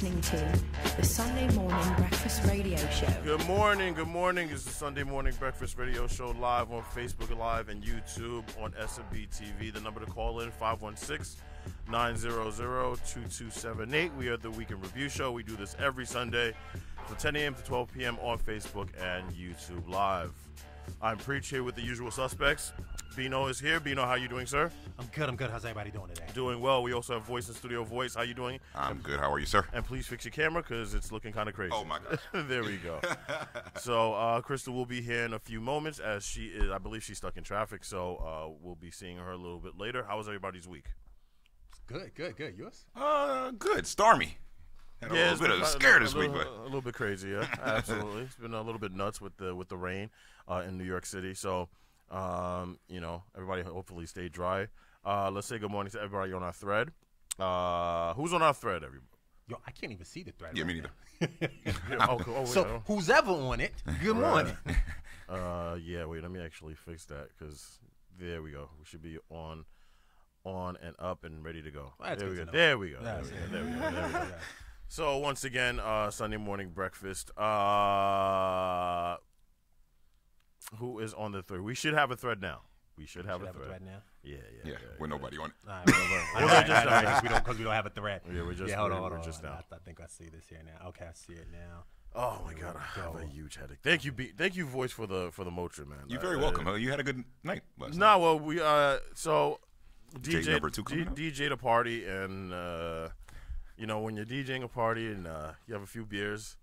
listening to the Sunday Morning Breakfast Radio Show. Good morning. Good morning. It's the Sunday Morning Breakfast Radio Show live on Facebook Live and YouTube on SMB TV. The number to call in, 516-900-2278. We are the Weekend Review Show. We do this every Sunday from 10 a.m. to 12 p.m. on Facebook and YouTube Live. I'm Preach here with the usual suspects. Bino is here. Bino, how you doing, sir? I'm good. How's everybody doing today? Doing well. We also have Voice in Studio. Voice, how you doing? I'm good. How are you, sir? And please fix your camera because it's looking kind of crazy. Oh, my gosh. There we go. So Crystal will be here in a few moments as she is, I believe she's stuck in traffic, so we'll be seeing her a little bit later. How was everybody's week? Good. Yours? Good. Stormy. Had a little bit of scare this week, but a little bit crazy, yeah. Absolutely. It's been a little bit nuts with the rain in New York City. So, everybody hopefully stay dry. Let's say good morning to everybody on our thread. Who's on our thread, everybody? Yo, I can't even see the thread. yeah, me neither. So who's ever on it? Good morning. Wait, let me actually fix that because there we go. We should be on and up and ready to go. Well, there we go. Yeah. There we go. So once again, Sunday morning breakfast. Who is on the thread? We should have a thread now. We should have a thread now. Yeah. With nobody on it. All right, because we don't have a thread. Yeah, we're just hold on. We're just now. I think I see this here now. Okay, I see it now. Oh my God, I have a huge headache. Thank you, Thank you, Voice, for the Motrin, man. You're very welcome. You had a good night last night. No, well, we so DJ'd a party, and when you're DJing a party and you have a few beers,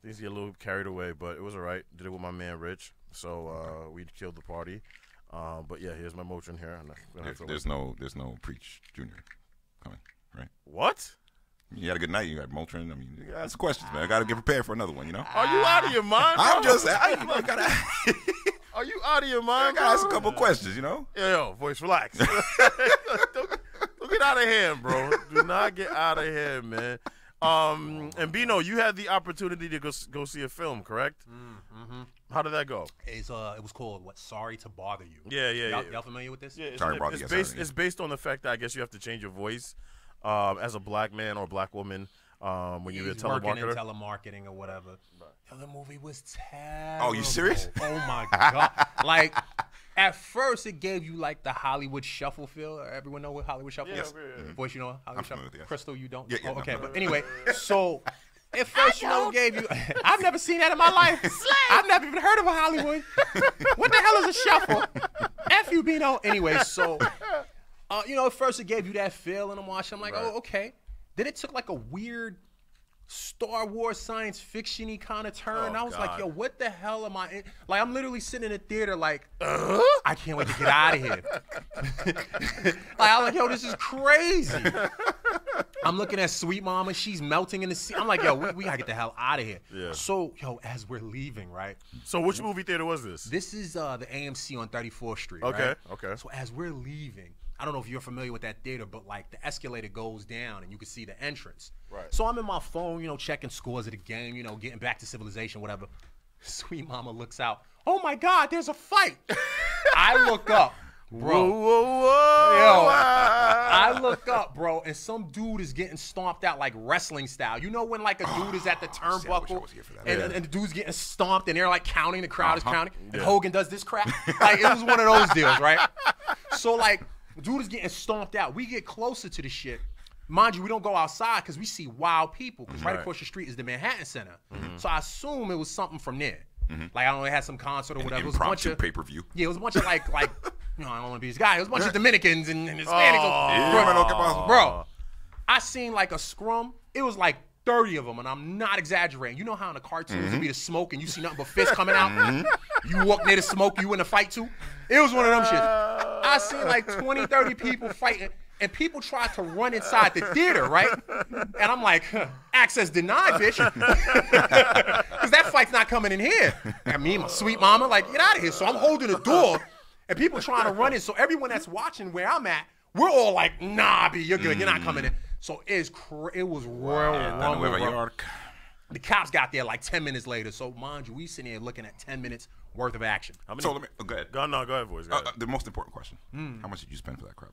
things get a little carried away, but it was all right. Did it with my man Rich, so we killed the party. But yeah, here's my Motrin here. There's no Preach Junior coming, right? What? You had a good night. You got Motrin. I mean, you got some questions, man. I got to get prepared for another one. Are you out of your mind? I'm just. Are you out of your mind? I got to ask a couple questions. Yo, Voice, relax. Don't get out of hand, bro. Do not get out of hand, man. And Bino, you had the opportunity to go see a film, correct? Mm-hmm. How did that go? It was called Sorry to Bother You. Yeah. Y'all familiar with this? Yeah, Sorry, brother. It's based on the fact that I guess you have to change your voice as a black man or black woman when you're a telemarketer. Working in telemarketing or whatever. Yo, the movie was terrible. Oh, you serious? Oh my God! Like at first it gave you like the Hollywood Shuffle feel. Everyone know what Hollywood Shuffle is? Yeah. Voice, you know Hollywood Shuffle? Yes. Crystal, you don't? Yeah, okay, no. but anyway, so at first it gave you. I've never seen that in my life. I've never even heard of a Hollywood. What the hell is a shuffle? F you, Bino. Anyway, so at first it gave you that feel, and I'm watching. I'm like, oh, okay. Then it took like a weird Star Wars science fiction-y kind of turn. I was like, yo, what the hell am I in? Like, I'm literally sitting in the theater like, I can't wait to get out of here. I'm like, yo, this is crazy. I'm looking at Sweet Mama. She's melting in the sea. I'm like, yo, we got to get the hell out of here. Yeah. So, yo, as we're leaving, right? So which movie theater was this? This is the AMC on 34th Street, Okay, right? okay. So as we're leaving, I don't know if you're familiar with that theater, but like the escalator goes down and you can see the entrance. Right. So I'm in my phone, checking scores of the game, getting back to civilization, whatever. Sweet Mama looks out. Oh my God, there's a fight. I look up, bro. Whoa. Yo, I look up, bro, and some dude is getting stomped out like wrestling style. You know when like a dude is at the turnbuckle and the dude's getting stomped and they're like counting, the crowd is counting, and Hogan does this crap. Like it was one of those deals, right? So like, dude is getting stomped out. We get closer to the shit. Mind you, we don't go outside because we see wild people. Because right across the street is the Manhattan Center. Mm-hmm. So I assume it was something from there. Mm-hmm. Like I don't know, they had some concert or whatever. It was a bunch of pay-per-view. Yeah, it was a bunch of like I don't want to be this guy. It was a bunch of Dominicans and Hispanics. Bro, I seen like a scrum. It was like 30 of them, and I'm not exaggerating. You know how in the cartoons it be the smoke and you see nothing but fists coming out? You walk near the smoke, you in a fight too? It was one of them shits. I seen like 20, 30 people fighting, and people tried to run inside the theater, right? And I'm like, access denied, bitch. Because that fight's not coming in here. And me and my Sweet Mama, like, get out of here. So I'm holding the door, and people trying to run in. So everyone that's watching where I'm at, we're all like, nah, B, you're good. You're not coming in. So it was real rumble, bro. The cops got there like 10 minutes later. So mind you, we sitting here looking at 10 minutes worth of action. So let me go ahead. Go ahead, boys. The most important question: how much did you spend for that crap?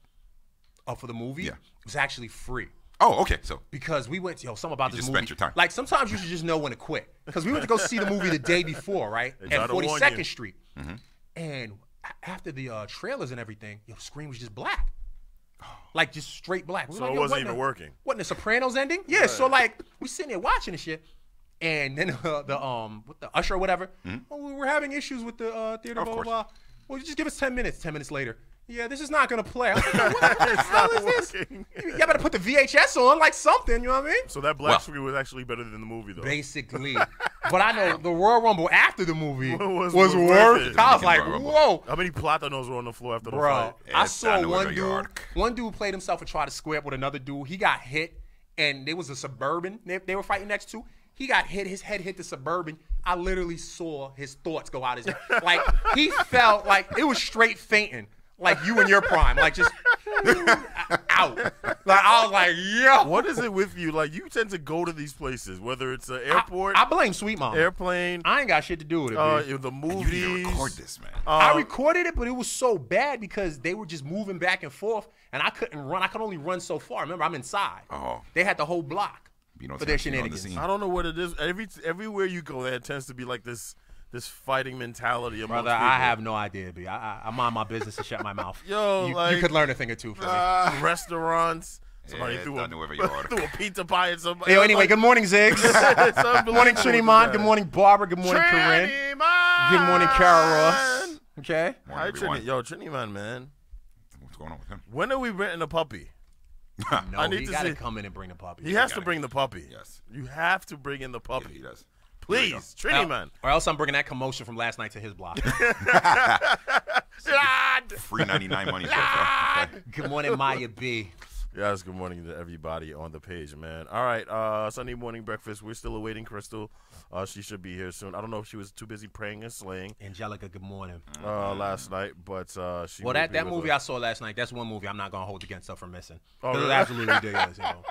For the movie? Yeah, it was actually free. Oh, okay. So because we went, something about you this just movie. spent your time. Like sometimes you should just know when to quit. Because we went to go see the movie the day before, right? At 42nd Street. And after the trailers and everything, the screen was just black. Like just straight black. We So like, it wasn't even working. Wasn't the Sopranos ending? Yeah. Right. So like we sitting there watching the shit, and then with the usher or whatever. Oh, we're having issues with the theater. Blah blah blah. Well, just give us 10 minutes. 10 minutes later. Yeah, this is not gonna play. I was like, what the hell is this? You better put the VHS on, like something. You know what I mean? So that black screen was actually better than the movie, though. Basically, but I know the Royal Rumble after the movie was worth. I was like, whoa! How many plátanos were on the floor after the fight? Yeah, I saw one dude. One dude played himself and tried to square up with another dude. He got hit, and there was a Suburban they were fighting next to. He got hit. His head hit the Suburban. I literally saw his thoughts go out his head. Like he felt like it was straight fainting. Like you in your prime, like just out. Like I was like, yo. What is it with you? Like you tend to go to these places, whether it's an airport. I blame Sweet Mom. Airplane. I ain't got shit to do with it. The movies. You need to record this, man. I recorded it, but it was so bad because they were just moving back and forth, and I couldn't run. I could only run so far. Remember, I'm inside. They had the whole block for their shenanigans. I don't know what it is. Everywhere you go, there tends to be like this fighting mentality amongst Brother, people. I have no idea, B. I mind my business and shut my mouth. Yo, you could learn a thing or two from me. Restaurants. Somebody threw a pizza pie at somebody. Yo, anyway, good morning, Ziggs. Good morning, Trinimon. Good morning, Barbara. Good morning, Corinne. Good morning, Carol Ross. Okay? Hi, Trinimon, man. What's going on with him? When are we renting a puppy? No, he got to come in and bring the puppy. He has to bring the puppy. Yes. You have to bring in the puppy. Yeah, he does. Please, Trini, man. Or else I'm bringing that commotion from last night to his block. Free 99 money. Okay. Good morning, Maya B. Yes, good morning to everybody on the page, man. All right, Sunday morning breakfast. We're still awaiting Crystal. She should be here soon. I don't know if she was too busy praying and slaying. Angelica, good morning. Last night, but she. Well, that movie I saw last night, that's one movie I'm not going to hold against her for missing. Oh, really? It was absolutely ridiculous, you know.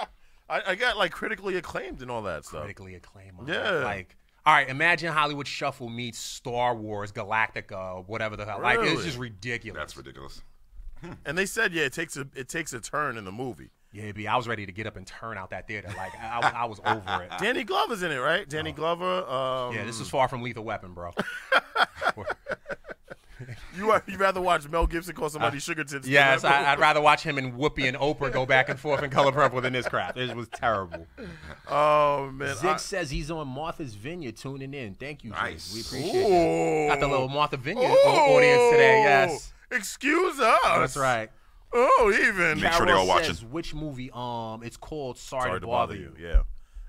I got, like, critically acclaimed and all that stuff. Critically acclaimed. Yeah. Like, all right, imagine Hollywood Shuffle meets Star Wars, Galactica, whatever the hell. Really? Like, it's just ridiculous. That's ridiculous. And they said, it takes a turn in the movie. Yeah, B, I was ready to get up and turn out that theater. Like, I was over it. Danny Glover's in it, right? Danny Glover. Yeah, this is far from Lethal Weapon, bro. You'd rather watch Mel Gibson call somebody sugar tits? Yes, I'd rather watch him and Whoopi and Oprah go back and forth in Color Purple than this crap. It was terrible. Oh, man. Zig says he's on Martha's Vineyard tuning in. Thank you, nice. Zig. We appreciate it. Got the little Martha Vineyard audience today, yes. Excuse us. That's right. Oh, even. Make sure they're all watching. Which movie? It's called Sorry to Bother You. Yeah.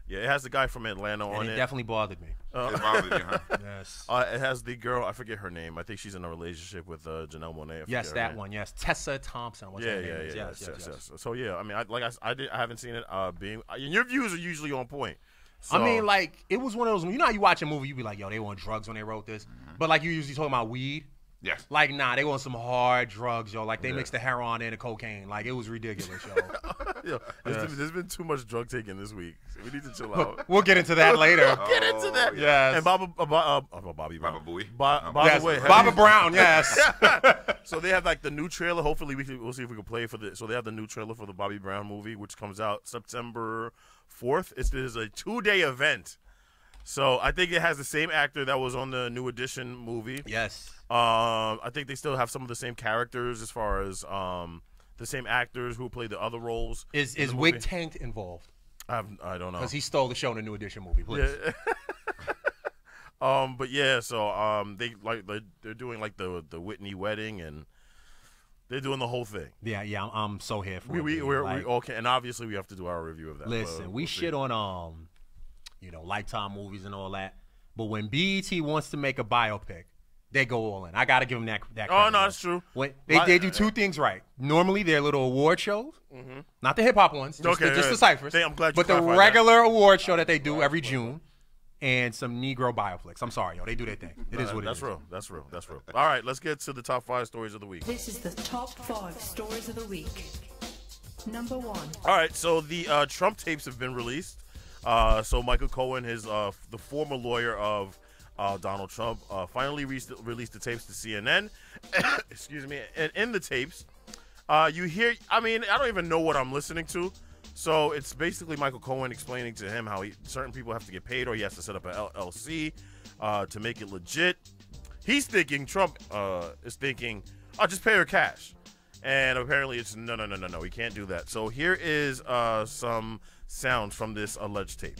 Yeah, it has the guy from Atlanta on it. It definitely bothered me. It bothered you, huh? Yes. It has the girl, I forget her name. I think she's in a relationship with Janelle Monáe. Yes, that one. Yes, Tessa Thompson. Yes. So yeah, I mean, I haven't seen it. Your views are usually on point. So. I mean, like it was one of those. You know how you watch a movie, you be like, "Yo, they want drugs when they wrote this," but like you usually talking about weed. Yes. Like, nah, they want some hard drugs, yo. Like, they mixed the heroin in the cocaine. Like, it was ridiculous, yo. There's been too much drug taking this week. So we need to chill out. We'll get into that later. Get into that. Yes. And Bobby Brown. Bobby Brown, yes. So they have, like, the new trailer. Hopefully, we'll see if we can play for the. So they have the new trailer for the Bobby Brown movie, which comes out September 4th. It is a 2-day event. So I think it has the same actor that was on the New Edition movie. Yes. I think they still have some of the same characters as far as the same actors who play the other roles. Is Wig Tanked involved? I don't know. Because he stole the show in the New Edition movie. Please. Yeah. But yeah, so they're doing like the Whitney wedding and they're doing the whole thing. Yeah, I'm so here for it. We all can, and obviously we have to do our review of that. Listen, we shit on Lifetime movies and all that, but when BET wants to make a biopic, they go all in. I got to give them that credit. Oh, no, that's true. They do two things right. Normally, they're little award shows, not the hip-hop ones, just the ciphers. I'm glad you but the regular award show that they do every June, and some Negro bioflicks. I'm sorry, yo. They do their thing. It is what it is. That's real. All right, let's get to the top 5 stories of the week. This is the top 5 stories of the week. Number 1. All right, so the Trump tapes have been released. So Michael Cohen, the former lawyer of Donald Trump, finally released the tapes to CNN. Excuse me. And in the tapes, you hear, I mean, I don't even know what I'm listening to, So it's basically Michael Cohen explaining to him how certain people have to get paid, or he has to set up an LLC to make it legit. He's thinking, Trump is thinking, I'll just pay her cash. And apparently it's no, he can't do that. So here is some sound from this alleged tape.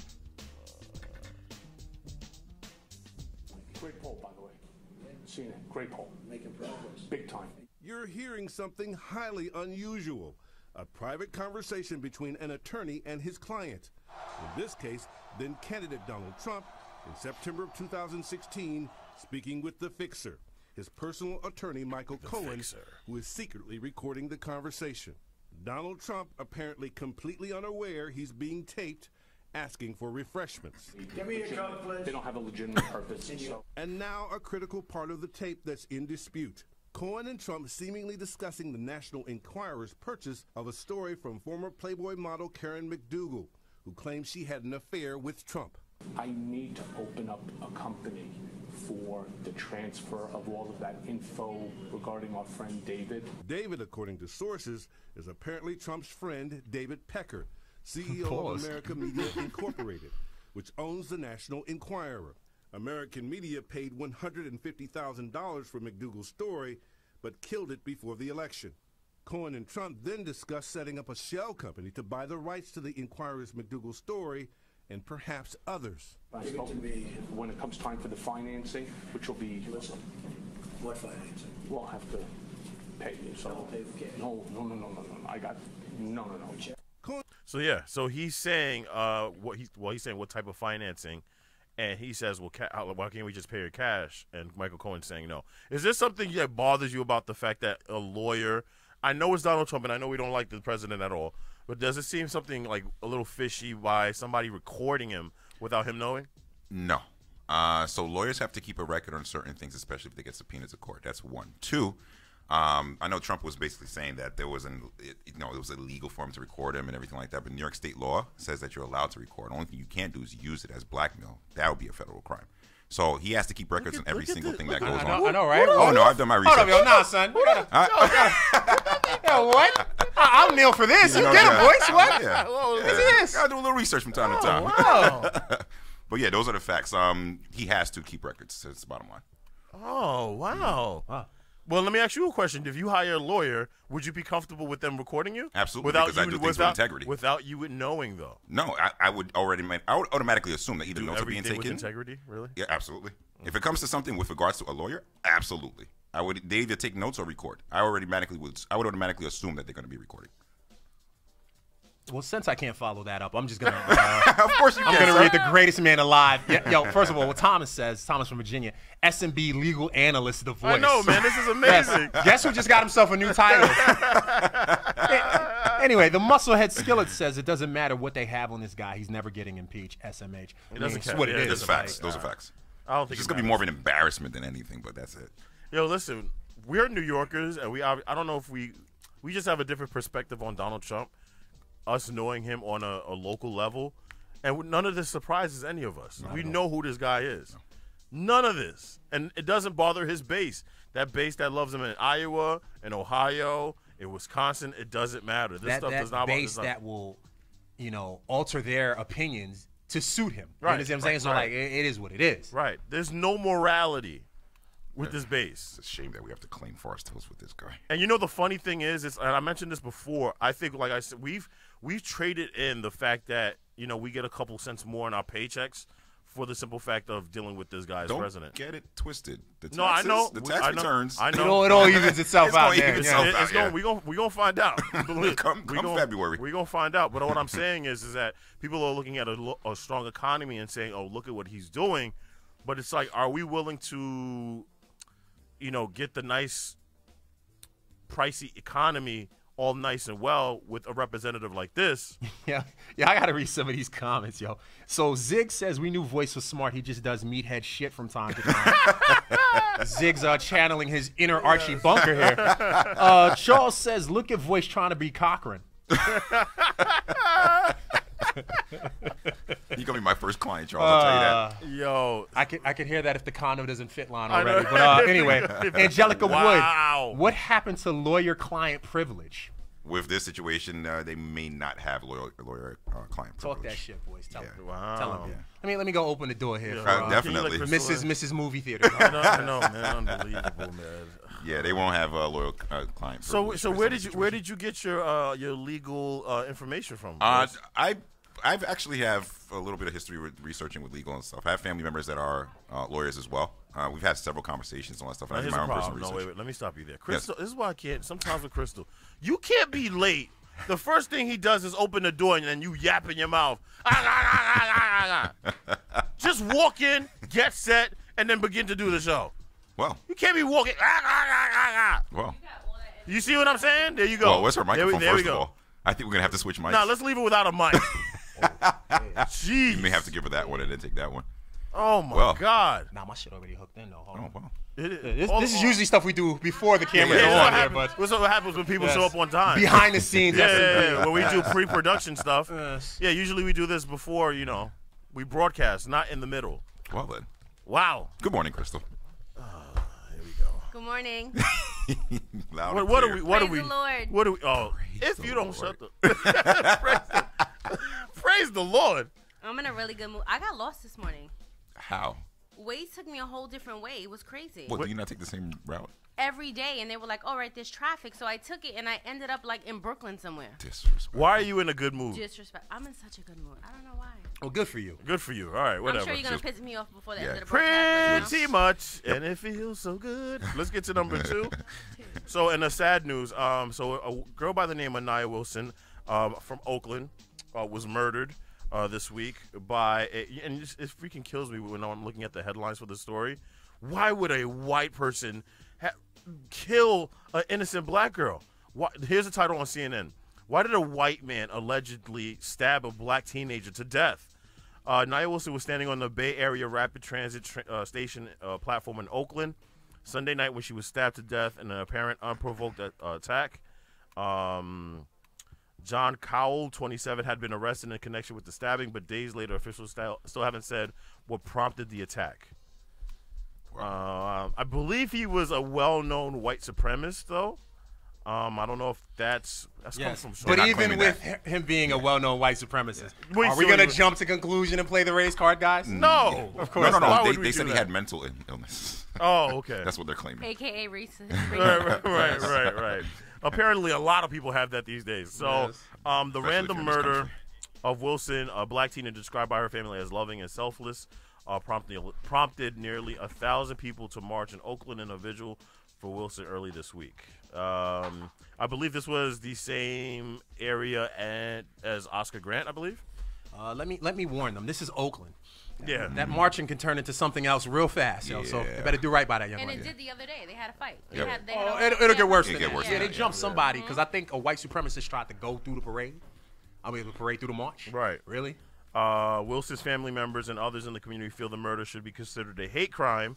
Great poll, by the way. CNN, great poll. Making progress. Big time. You're hearing something highly unusual. A private conversation between an attorney and his client. In this case, then candidate Donald Trump, in September of 2016, speaking with the fixer, his personal attorney Michael Cohen, who is secretly recording the conversation. Donald Trump apparently completely unaware he's being taped, asking for refreshments. Give me a Coke, please. They don't have a legitimate purpose. So. And now a critical part of the tape that's in dispute. Cohen and Trump seemingly discussing the National Enquirer's purchase of a story from former Playboy model Karen McDougal, who claims she had an affair with Trump. I need to open up a company for the transfer of all of that info regarding our friend David. David, according to sources, is apparently Trump's friend David Pecker, CEO of America Media Incorporated, which owns the National Enquirer. American media paid $150,000 for McDougal's story, but killed it before the election. Cohen and Trump then discussed setting up a shell company to buy the rights to the Enquirer's McDougal story and perhaps others. When it comes time for the financing, which will be... Listen, what financing? We'll have to pay you. So I'll pay for cash. No. I got... No. So yeah, so he's saying he's saying what type of financing, and he says, well, why can't we just pay her cash? And Michael Cohen's saying no. Is there something that bothers you about the fact that a lawyer, I know it's Donald Trump, and I know we don't like the president at all, but does it seem something like a little fishy by somebody recording him without him knowing? No. So lawyers have to keep a record on certain things, especially if they get subpoenaed to court. That's one. Two, I know Trump was basically saying that it was illegal for him to record him and everything like that. But New York state law says that you're allowed to record. The only thing you can't do is use it as blackmail. That would be a federal crime. So he has to keep records on every single thing that goes on. I know, right? Oh, no, I've done my research. Hold up, yo, nah, son. Yo, what? I'll kneel for this. You get him, boys. What? Yeah. What's this? Gotta do a little research from time to time. Wow. But yeah, those are the facts. He has to keep records. That's the bottom line. Oh, wow. Well, let me ask you a question. If you hire a lawyer, would you be comfortable with them recording you? Absolutely, because I do things with integrity. Without you knowing, though? No, I would automatically assume that either notes are being taken. With integrity, really? Yeah, absolutely. If it comes to something with regards to a lawyer, absolutely. They either take notes or record. I would automatically assume that they're going to be recording. Well, since I can't follow that up, I'm just gonna. Of course you can. I'm gonna read the greatest man alive. Yo, first of all, what Thomas says, Thomas from Virginia, SMB legal analyst, The Voice. I know, man. This is amazing. Guess who just got himself a new title? Anyway, the Musclehead Skillet says it doesn't matter what they have on this guy. He's never getting impeached. SMH. It doesn't That's what it is. Those facts. Those are facts. I don't think it's gonna be more of an embarrassment than anything, but that's it. Yo, listen, we're New Yorkers, and I don't know if we just have a different perspective on Donald Trump. Us knowing him on a local level, and none of this surprises any of us. We know who this guy is. None of this. And it doesn't bother his base. That base that loves him in Iowa, in Ohio, in Wisconsin, it doesn't matter. This stuff does not bother him. That base that will, alter their opinions to suit him. You Right. understand what I'm saying? So, like, it is what it is. Right. There's no morality with this base. It's a shame that we have to claim for ourselves with this guy. And the funny thing is and I mentioned this before, I think, like I said, we've traded in the fact that, we get a couple cents more in our paychecks for the simple fact of dealing with this guy as president. Don't get it twisted. The taxes, no, I know. The tax returns. I know. It all evens itself out there. We're going to find out. Come February. We're going to find out. But what I'm saying is that people are looking at a strong economy and saying, oh, look at what he's doing. But it's like, are we willing to, get the nice, pricey economy all nice and well with a representative like this? Yeah, I got to read some of these comments, yo. So Zig says we knew Voice was smart. He just does meathead shit from time to time. Zig's channeling his inner Archie Bunker here. Charles says, look at Voice trying to be Cochran. You're gonna be my first client, Charles. I'll tell you that. Yo, I could hear that if the condom doesn't fit line already. But anyway, Angelica Wood, what happened to lawyer-client privilege? with this situation, they may not have lawyer-client Talk privilege. that shit, boys. Tell them. Wow. Tell them. Let me go open the door here. Yeah, For, definitely. Mrs. Movie Theater. I know, man. Unbelievable, man. Yeah, they won't have lawyer-client privilege. So where did you get your legal information from? I've actually have a little bit of history with researching with legal and stuff. I have family members that are lawyers as well. We've had several conversations on that stuff. I Here's do my the own personal problem. research. Wait. Let me stop you there. Crystal, this is why I can't. Sometimes with Crystal, you can't be late. The first thing he does is open the door and then you yap in your mouth. Just walk in, get set, and then begin to do the show. Well, You can't be walking. well. You see what I'm saying? There you go. Well, where's her microphone, there we first of go. all? I think we're going to have to switch mics. Now, let's leave it without a mic. Jeez. You may have to give her that one and then take that one. Oh, my God. Nah, my shit already hooked in, though. Hold on. Oh, wow. This is usually stuff we do before the camera's Yeah, on here, but what's what happens when people show up on time. behind the scenes, Yeah, when we do pre-production stuff. Yes. Yeah, usually we do this before, we broadcast, not in the middle. Well, then. Wow. Good morning, Crystal. Here we go. Good morning. Loud and What clear. are we? Praise the Lord. What do we? Oh, if the you don't Lord. shut the praise the Lord. I'm in a really good mood. I got lost this morning. How? Waze took me a whole different way. It was crazy. What, do you not take the same route? Every day, and they were like, "All right, there's traffic," so I took it, and I ended up like in Brooklyn somewhere. Disrespect. Why are you in a good mood? Disrespect. I'm in such a good mood. I don't know why. well, good for you. Good for you. All right, whatever. I'm sure you're gonna piss me off before the end Yeah. of the broadcast. Pretty much, and it feels so good. Let's get to number 2. So, in the sad news, so a girl by the name of Nia Wilson, from Oakland, was murdered this week by, and it freaking kills me when I'm looking at the headlines for the story. Why would a white person kill an innocent black girl? Here's the title on CNN. Why did a white man allegedly stab a black teenager to death? Nia Wilson was standing on the Bay Area Rapid Transit station platform in Oakland Sunday night when she was stabbed to death in an apparent unprovoked attack. John Cowell, 27, had been arrested in connection with the stabbing, but days later, officials still haven't said what prompted the attack. I believe he was a well-known white supremacist, though. I don't know if that's Yes. coming from. But not even claiming with that. him being a well-known white supremacist, Wait, are we so going to you- jump to conclusion and play the race card, guys? No, of course. No. Why would we They do said he that? had mental illness. Oh, okay. That's what they're claiming. AKA racist. Right. Apparently, a lot of people have that these days. So, Yes. the Especially random if you're in this murder country. of Wilson, a black teenager described by her family as loving and selfless, prompted nearly 1,000 people to march in Oakland in a vigil for Wilson early this week. I believe this was the same area as Oscar Grant, I believe. Let me warn them. This is Oakland. Yeah. That marching can turn into something else real fast, yo. So Yeah. they better do right by that young And lady. it did the other day. They had a fight. Yep. It'll get worse It'll than get worse that. than Yeah, that, they jumped somebody because I think a white supremacist tried to go through the parade. The parade through the march. Right. Really? Wilson's family members and others in the community feel the murder should be considered a hate crime,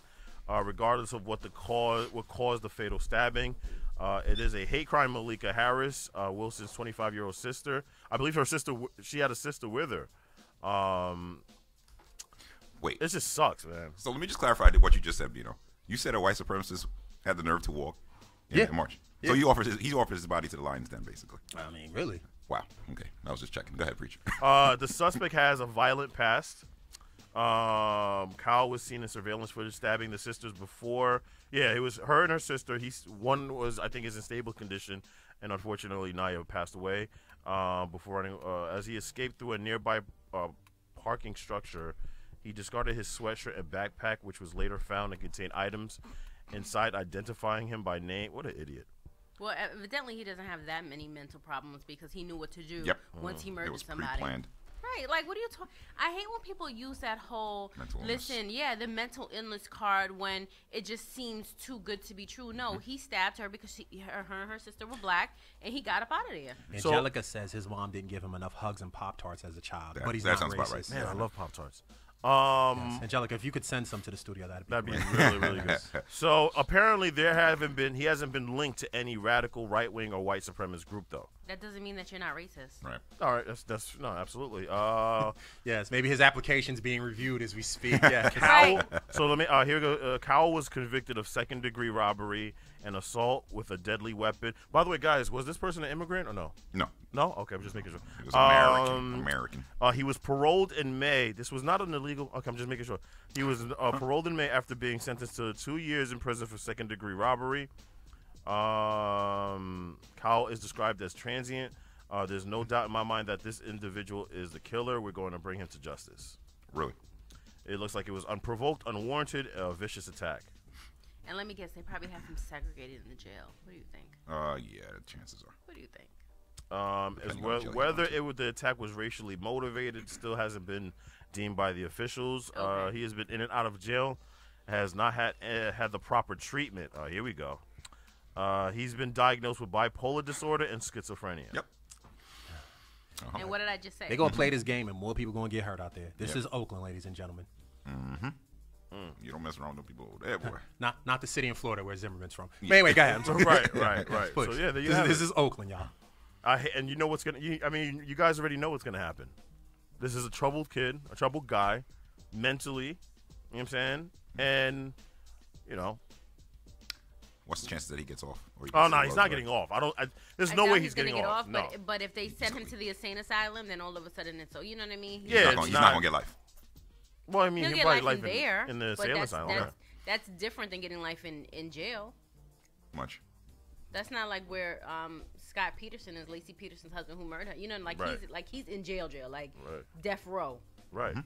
regardless of what caused the fatal stabbing. It is a hate crime. Malika Harris, Wilson's 25-year-old sister. I believe she had a sister with her. Wait. It just sucks, man. So let me just clarify what you just said, Bino. You said a white supremacist had the nerve to walk in the march. So he offers his body to the lion's den, basically. I mean, really? Wow. Okay. I was just checking. Go ahead, preacher. The suspect has a violent past. Kyle was seen in surveillance footage stabbing the sisters before. Yeah, it was her and her sister. One was, I think, is in stable condition, and unfortunately, Nia passed away before running. As he escaped through a nearby parking structure, he discarded his sweatshirt and backpack, which was later found and contained items inside, identifying him by name. What an idiot. Well, evidently he doesn't have that many mental problems because he knew what to do Yep. once he It murdered was somebody. pre-planned. Right, like what are you talking? I hate when people use that whole Mental illness. the mental illness card when it just seems too good to be true. No, he stabbed her because her and her sister were black, and he got up out of there. Angelica says his mom didn't give him enough hugs and Pop-Tarts as a child, but he's that not sounds about racist. right. Man, I love Pop-Tarts. Yes. Angelica, if you could send some to the studio, that'd be really, really good. So apparently he hasn't been linked to any radical right wing or white supremacist group though. That doesn't mean that you're not racist. Right. All right, that's no, absolutely. Yes, maybe his application's being reviewed as we speak. Yeah. Right. So let me here we go. Cowell was convicted of second-degree robbery and assault with a deadly weapon. By the way, guys, was this person an immigrant or no? No. No? Okay, I'm just making sure. It was American. He was paroled in May. This was not an illegal. Okay, I'm just making sure. He was paroled in May after being sentenced to 2 years in prison for second-degree robbery. Cowell is described as transient. There's no doubt in my mind that this individual is the killer. We're going to bring him to justice. Really? It looks like it was unprovoked, unwarranted, a vicious attack. And let me guess, they probably have him segregated in the jail. What do you think? Yeah, the chances are. What do you think? Whether the attack was racially motivated still hasn't been deemed by the officials. Okay. He has been in and out of jail, has not had the proper treatment. Here we go. He's been diagnosed with bipolar disorder and schizophrenia. Yep. And what did I just say? They're going to play this game, and more people going to get hurt out there. This is Oakland, ladies and gentlemen. You don't mess around with people over there, boy. Not the city in Florida where Zimmerman's from. But anyway, go ahead. Right. So yeah, there you have this it. is Oakland, y'all. And you know what's gonna. You guys already know what's gonna happen. This is a troubled kid, a troubled guy, mentally. You know what I'm saying? And What's the chances that he gets off? Oh no, he's not getting off. There's no way he's gonna getting get off. No. But if they send him to the insane asylum, then all of a sudden it's so. You know what I mean? He's not gonna get life. Well, I mean, he'll he'll get probably life life in there. in the but insane asylum. that's different than getting life in jail. Much. That's not like where Scott Peterson is Lacey Peterson's husband who murdered her. You know, like he's in jail, like death row. Right.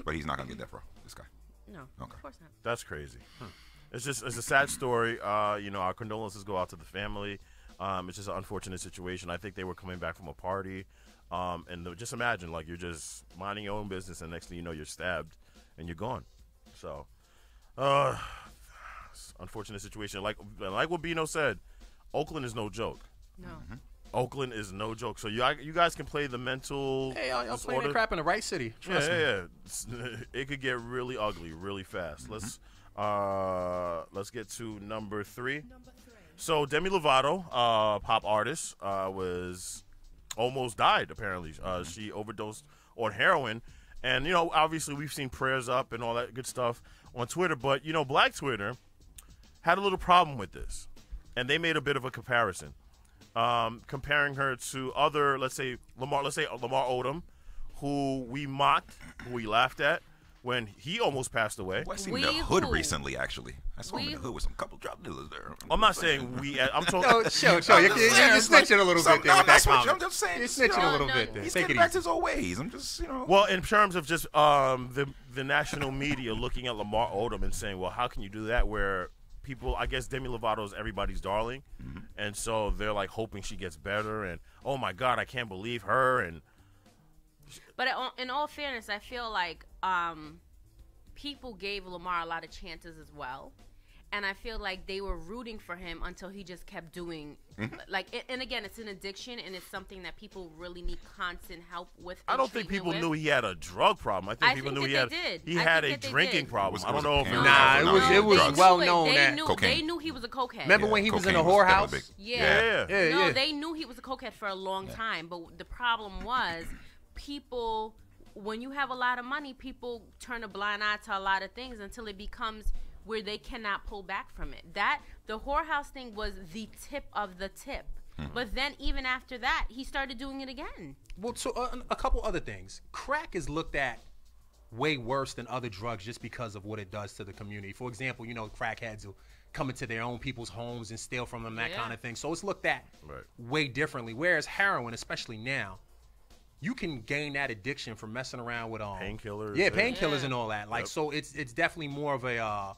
But he's not gonna get death row. This guy. No, Okay. of course not. That's crazy. It's a sad story. Our condolences go out to the family. It's just an unfortunate situation. I think they were coming back from a party. And just imagine, like, you're just minding your own business, and next thing you know, you're stabbed, and you're gone. So, unfortunate situation. Like what Bino said, Oakland is no joke. No. Oakland is no joke. So you guys can play the mental. Hey, y'all disorder. playing that crap in the right city. Trust me. Yeah. It could get really ugly really fast. Let's get to number 3. So Demi Lovato, pop artist, was almost died. Apparently, she overdosed on heroin, and obviously we've seen prayers up and all that good stuff on Twitter. But Black Twitter had a little problem with this, and they made a bit of a comparison, comparing her to other, let's say Lamar Odom, who we mocked, who we laughed at when he almost passed away. Well, I seen the hood recently, actually. I saw him in the hood with some couple drug dealers there. I'm not saying we. I'm talking. No, sure. You're snitching a little bit there. I'm just saying. You're snitching a little bit there. He's getting back to his old ways. I'm just, Well, in terms of just the national media looking at Lamar Odom and saying, well, how can you do that? Where people, I guess Demi Lovato is everybody's darling, and so they're like hoping she gets better. And oh my God, I can't believe her. And but in all fairness, I feel like people gave Lamar a lot of chances as well. And I feel like they were rooting for him until he just kept doing, and again, it's an addiction, and it's something that people really need constant help with. I don't think people knew he had a drug problem. I think people knew he had a drinking problem. I don't know if it was well known that they knew he was a cokehead. Remember when he was in a whorehouse? Yeah. No, they knew he was a cokehead for a long time. But the problem was, people, when you have a lot of money, people turn a blind eye to a lot of things until it becomes where they cannot pull back from it. The whorehouse thing was the tip of the tip. But then even after that, he started doing it again. Well, so a couple other things. Crack is looked at way worse than other drugs just because of what it does to the community. For example, crackheads will come into their own people's homes and steal from them, that kind of thing. So it's looked at way differently. Whereas heroin, especially now, you can gain that addiction from messing around with painkillers. Yeah, painkillers and all that. So it's definitely more of a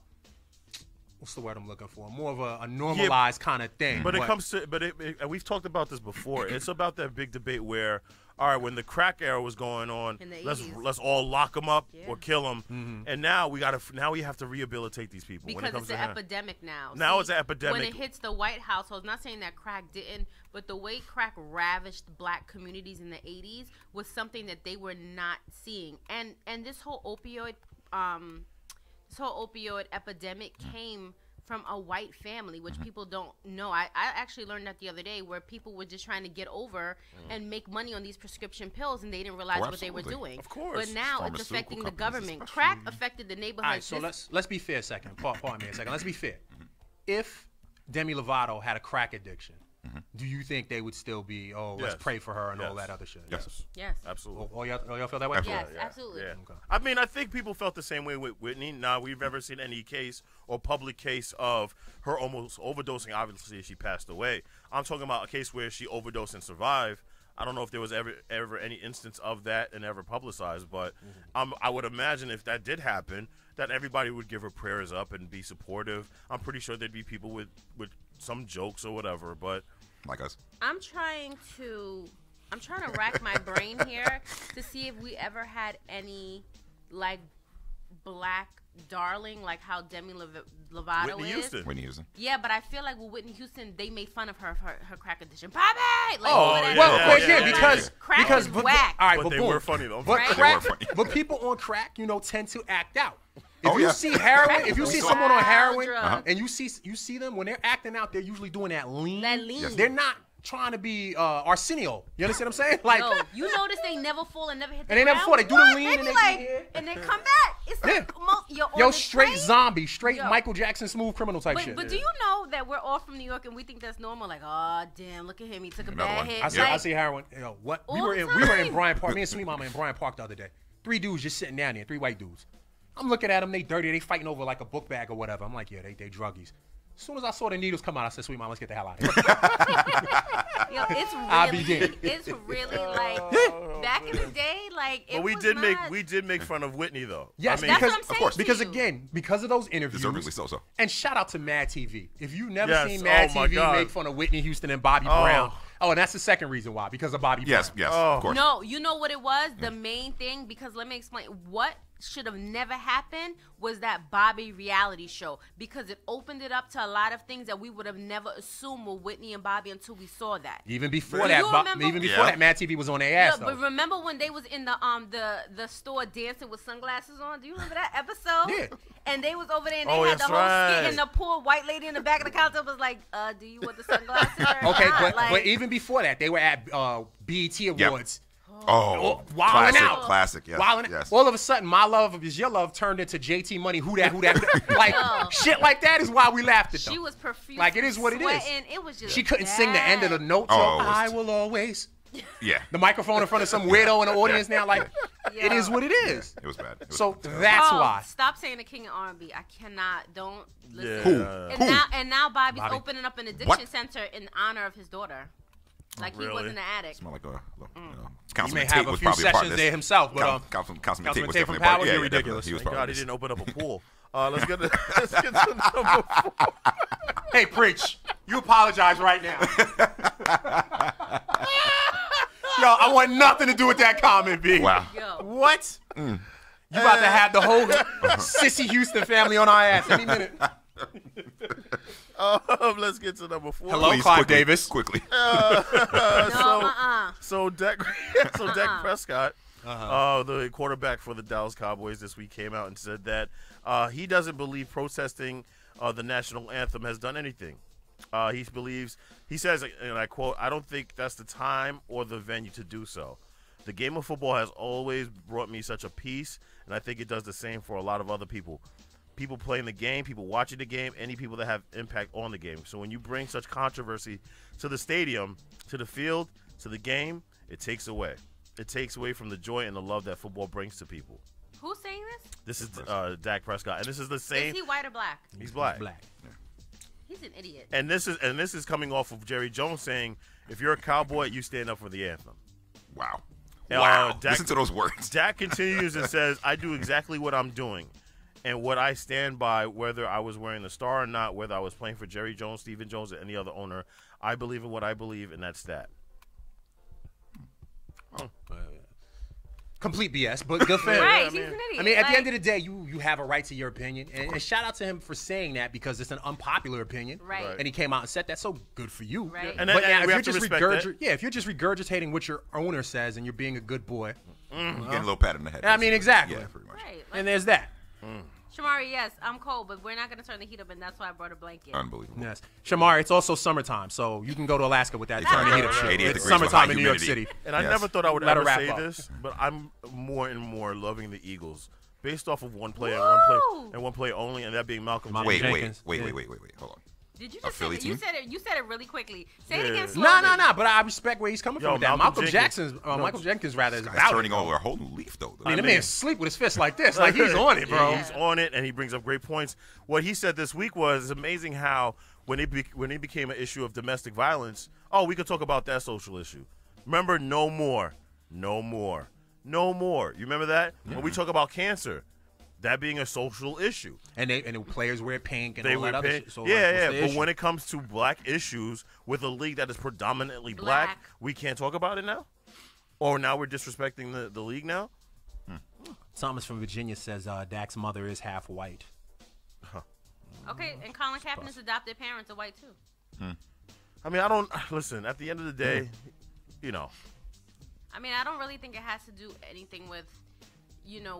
what's the word I'm looking for? More of a normalized kind of thing. But it comes to, and we've talked about this before. It's about that big debate where, all right, when the crack era was going on, In the let's 80s. all lock them up Yeah. or kill them. And now we have to rehabilitate these people. when it Because comes it's to an him. epidemic now. Now See, it's an epidemic. When it hits the white households, not saying that crack didn't, but the way crack ravished black communities in the 80s was something that they were not seeing. And this whole opioid epidemic came from a white family, which people don't know. I actually learned that the other day, where people were just trying to get over and make money on these prescription pills, and they didn't realize what they were doing. Of course. But now it's Pharmaceutical affecting the companies government. especially. Crack affected the neighborhood. All right, so let's be fair a second. Pardon me a second. Let's be fair. If Demi Lovato had a crack addiction, do you think they would still be, let's Yes. pray for her and all Yes. that other shit? Yes. Yes. Absolutely. All y'all feel that way? Absolutely. Yes, absolutely. Yeah. Okay. I mean, I think people felt the same way with Whitney. Now, we've never seen any case or public case of her almost overdosing. Obviously, she passed away. I'm talking about a case where she overdosed and survived. I don't know if there was ever any instance of that and ever publicized, but I would imagine if that did happen, that everybody would give her prayers up and be supportive. I'm pretty sure there'd be people with some jokes or whatever, but Like us. I'm trying to rack my brain here to see if we ever had any like black darling like how Demi Lovato Whitney is. Houston. Whitney Houston. Yeah, but I feel like with Whitney Houston, they made fun of her for her crack addiction. Bobby! Like, Oh, whatever. yeah, Well, yeah, because crack because is but- whack. all right, but they boom. were funny though. But Right? crack, They were funny. but people on crack, tend to act out. If Oh, you yeah. see heroin, if you see someone on heroin, Wild drug. and you see them when they're acting out, they're usually doing that lean. That lean. Yes. They're not trying to be Arsenio. You understand what I'm saying? Like, Yo, you notice they never fall and never hit the And they never ground? fall. They do the What? lean They and be they like, be here. and they come back. It's like, you're on yo, the straight train. zombie, straight Yo. Michael Jackson, smooth criminal type shit. But do you know that we're all from New York and we think that's normal? Like, oh damn, look at him, he took a Another bad one. hit. I Like, see heroin. What? We All were the in time. Bryant Park. Me and Sweet Mama in Bryant Park the other day. 3 dudes just sitting down there. 3 white dudes. I'm looking at them. They dirty. They fighting over like a book bag or whatever. I'm like, yeah, they druggies. As soon as I saw the needles come out, I said, Sweet Mama, let's get the hell out of here. yo, it's I'll be really, damned. it's really like back in the day, like it But we was did make fun of Whitney though. Yes, I mean, That's because what I'm saying of course, to because you. again, because of those interviews. Deservedly so. And shout out to Mad TV. If you've never Yes, seen Mad oh my TV God. make fun of Whitney Houston and Bobby Oh. Brown. Oh, and that's the second reason why, because of Bobby Yes, Brown. yes, Oh. of course. No, you know what it was? The main thing, because let me explain. What should have never happened was that Bobby reality show, because it opened it up to a lot of things that we would have never assumed were Whitney and Bobby until we saw that. Even before Do that, you remember- even before Yeah. that, Mad TV was on their ass Yeah, but though. remember when they was in the store dancing with sunglasses on? Do you remember that episode? Yeah. And they was over there and they Oh, had the that's whole right. skit, and the poor white lady in the back of the counter was like, do you want the sunglasses or Okay, not? but even before that, they were at BET Awards. Oh, Wildin' classic, out. classic. Yes, Wildin' yes. All of a sudden, my love is your love turned into JT Money. Who that? Like Yo. shit like that is why we laughed at them. she was profuse. Like, it is what it is. sweating. It was just She couldn't sing the end of the note. Oh, so it was- I will always. Yeah, The microphone in front of some weirdo in the audience now. Like, it Yo. is what it is. it was bad. It was So terrible. that's Oh, why. Stop saying the king of R&B. I cannot. Don't listen. Yeah. And now Bobby's Bobby. opening up an addiction What? center in honor of his daughter. Like he was Really? in the attic. Smell like a. He Councilman may Tate have a was few probably a part of sessions this. there himself, but Councilman Councilman Tate was Tate from definitely a part. Power, Yeah, you're yeah, definitely. ridiculous. He was Thank part God of he this. didn't open up a pool. Let's get to number 4. hey, preach. You apologize right now. Yo, I want nothing to do with that comment, B. Wow. Yo. What? You about to have the whole Sissy Houston family on our ass any minute. Let's get to number 4. Hello, Please, Clive quickly, Davis. Quickly. So Dak Prescott, the quarterback for the Dallas Cowboys this week, came out and said that he doesn't believe protesting the national anthem has done anything. He says, and I quote, "I don't think that's the time or the venue to do so. The game of football has always brought me such a peace, and I think it does the same for a lot of other people. People playing the game, people watching the game, any people that have impact on the game. So when you bring such controversy to the stadium, to the field, to the game, it takes away. It takes away from the joy and the love that football brings to people." Who's saying this? This is Dak Prescott, and this is the same. Is he white or black? He's black. He's an idiot. And this is coming off of Jerry Jones saying, "If you're a Cowboy, you stand up for the anthem." Wow. Uh, Wow. Dak- Listen to those words. Dak continues and says, "I do exactly what I'm doing, and what I stand by, whether I was wearing the star or not, whether I was playing for Jerry Jones, Stephen Jones, or any other owner. I believe in what I believe, and that's that." complete BS, but good for him. Right, he's an idiot. I mean, at the end of the day, you have a right to your opinion, and shout out to him for saying that because it's an unpopular opinion. Right. And he came out and said that, so good for you. Right. And But then, now, we if have to you're just respect that. if you're just regurgitating what your owner says and you're being a good boy, Getting a little pat on the head. I mean, exactly. Yeah, pretty much. Right. and there's that. Shamari, yes, I'm cold, but we're not going to turn the heat up, and that's why I brought a blanket. Unbelievable. Yes, Shamari, it's also summertime, so you can go to Alaska with that. Turn the heat up. Shit. 88 It's degrees summertime with in high New York humidity. City. And I Yes. never thought I would Let her ever wrap say up. this, but I'm more and more loving the Eagles based off of one player Woo! and one player only, and that being Malcolm Malcolm Jenkins. Jenkins. Wait. Yeah. Hold on. Did you A just say Philly it? You team? said it. You said it really quickly. Say it Yeah. again slowly. No, but I respect where he's coming Yo, from with that. Malcolm Michael Jenkins. Jackson's, Michael Jenkins rather is Guy's about turning it. over a whole new leaf, though. I mean, the mean- man sleep with his fist like this, like he's on it, bro. Yeah, he's on it, and he brings up great points. What he said this week was amazing how when it became an issue of domestic violence, we could talk about that social issue. Remember, no more. You remember that? When we talk about cancer, that being a social issue. And the players wear pink and They all were that other paying, shit. So, but when it comes to black issues with a league that is predominantly black, Black. we can't talk about it now? Or now we're disrespecting the league now? Thomas from Virginia says Dak's mother is half white. Okay, and Colin Kaepernick's adopted parents are white too. I mean, I don't listen. At the end of the day, I mean, I don't really think it has to do anything with,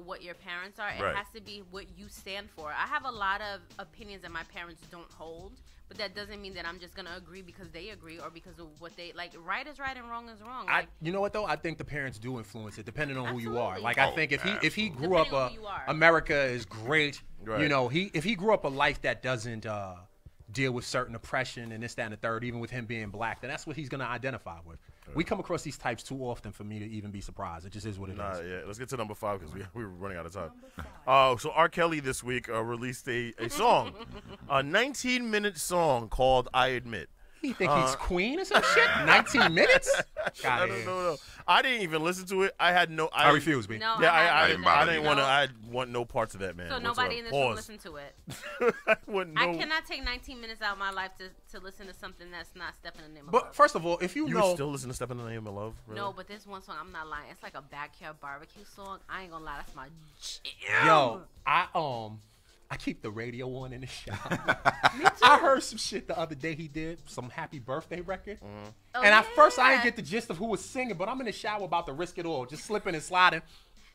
what your parents are. It Right. has to be what you stand for. I have a lot of opinions that my parents don't hold, but that doesn't mean that I'm just gonna agree because they agree or because of what they like. Right is right and wrong is wrong. Like, You know what though? I think the parents do influence it, depending on who you are. Absolutely. Like I think if he grew Depending on up who you are. America is great. Right. If he grew up a life that doesn't deal with certain oppression and this, that, and the third, even with him being black, then that's what he's gonna identify with. We come across these types too often for me to even be surprised. It just is what it is. Yeah. Let's get to number 5 because we were running out of time. So R. Kelly this week released a song, a 19-minute song called "I Admit." He think he's queen or some shit? 19 minutes? I don't know. I didn't even listen to it. I had no. I refuse, me. no, Yeah, I I didn't didn't want to. I want no parts of that, man. So nobody in this room Pause. listen to it. I wouldn't I know. cannot take 19 minutes out of my life to listen to something that's not Step in the Name of But Love. first of all, if you You know, still listen to "Step in the Name of Love"? Really? No, but this one song, I'm not lying. It's like a backyard barbecue song. I ain't gonna lie, that's my jam. yo, I keep the radio on in the shower. Me too. I heard some shit the other day he did, some happy birthday record. Oh, And at first I didn't yeah. get the gist of who was singing, but I'm in the shower about to risk it all, just slipping and sliding.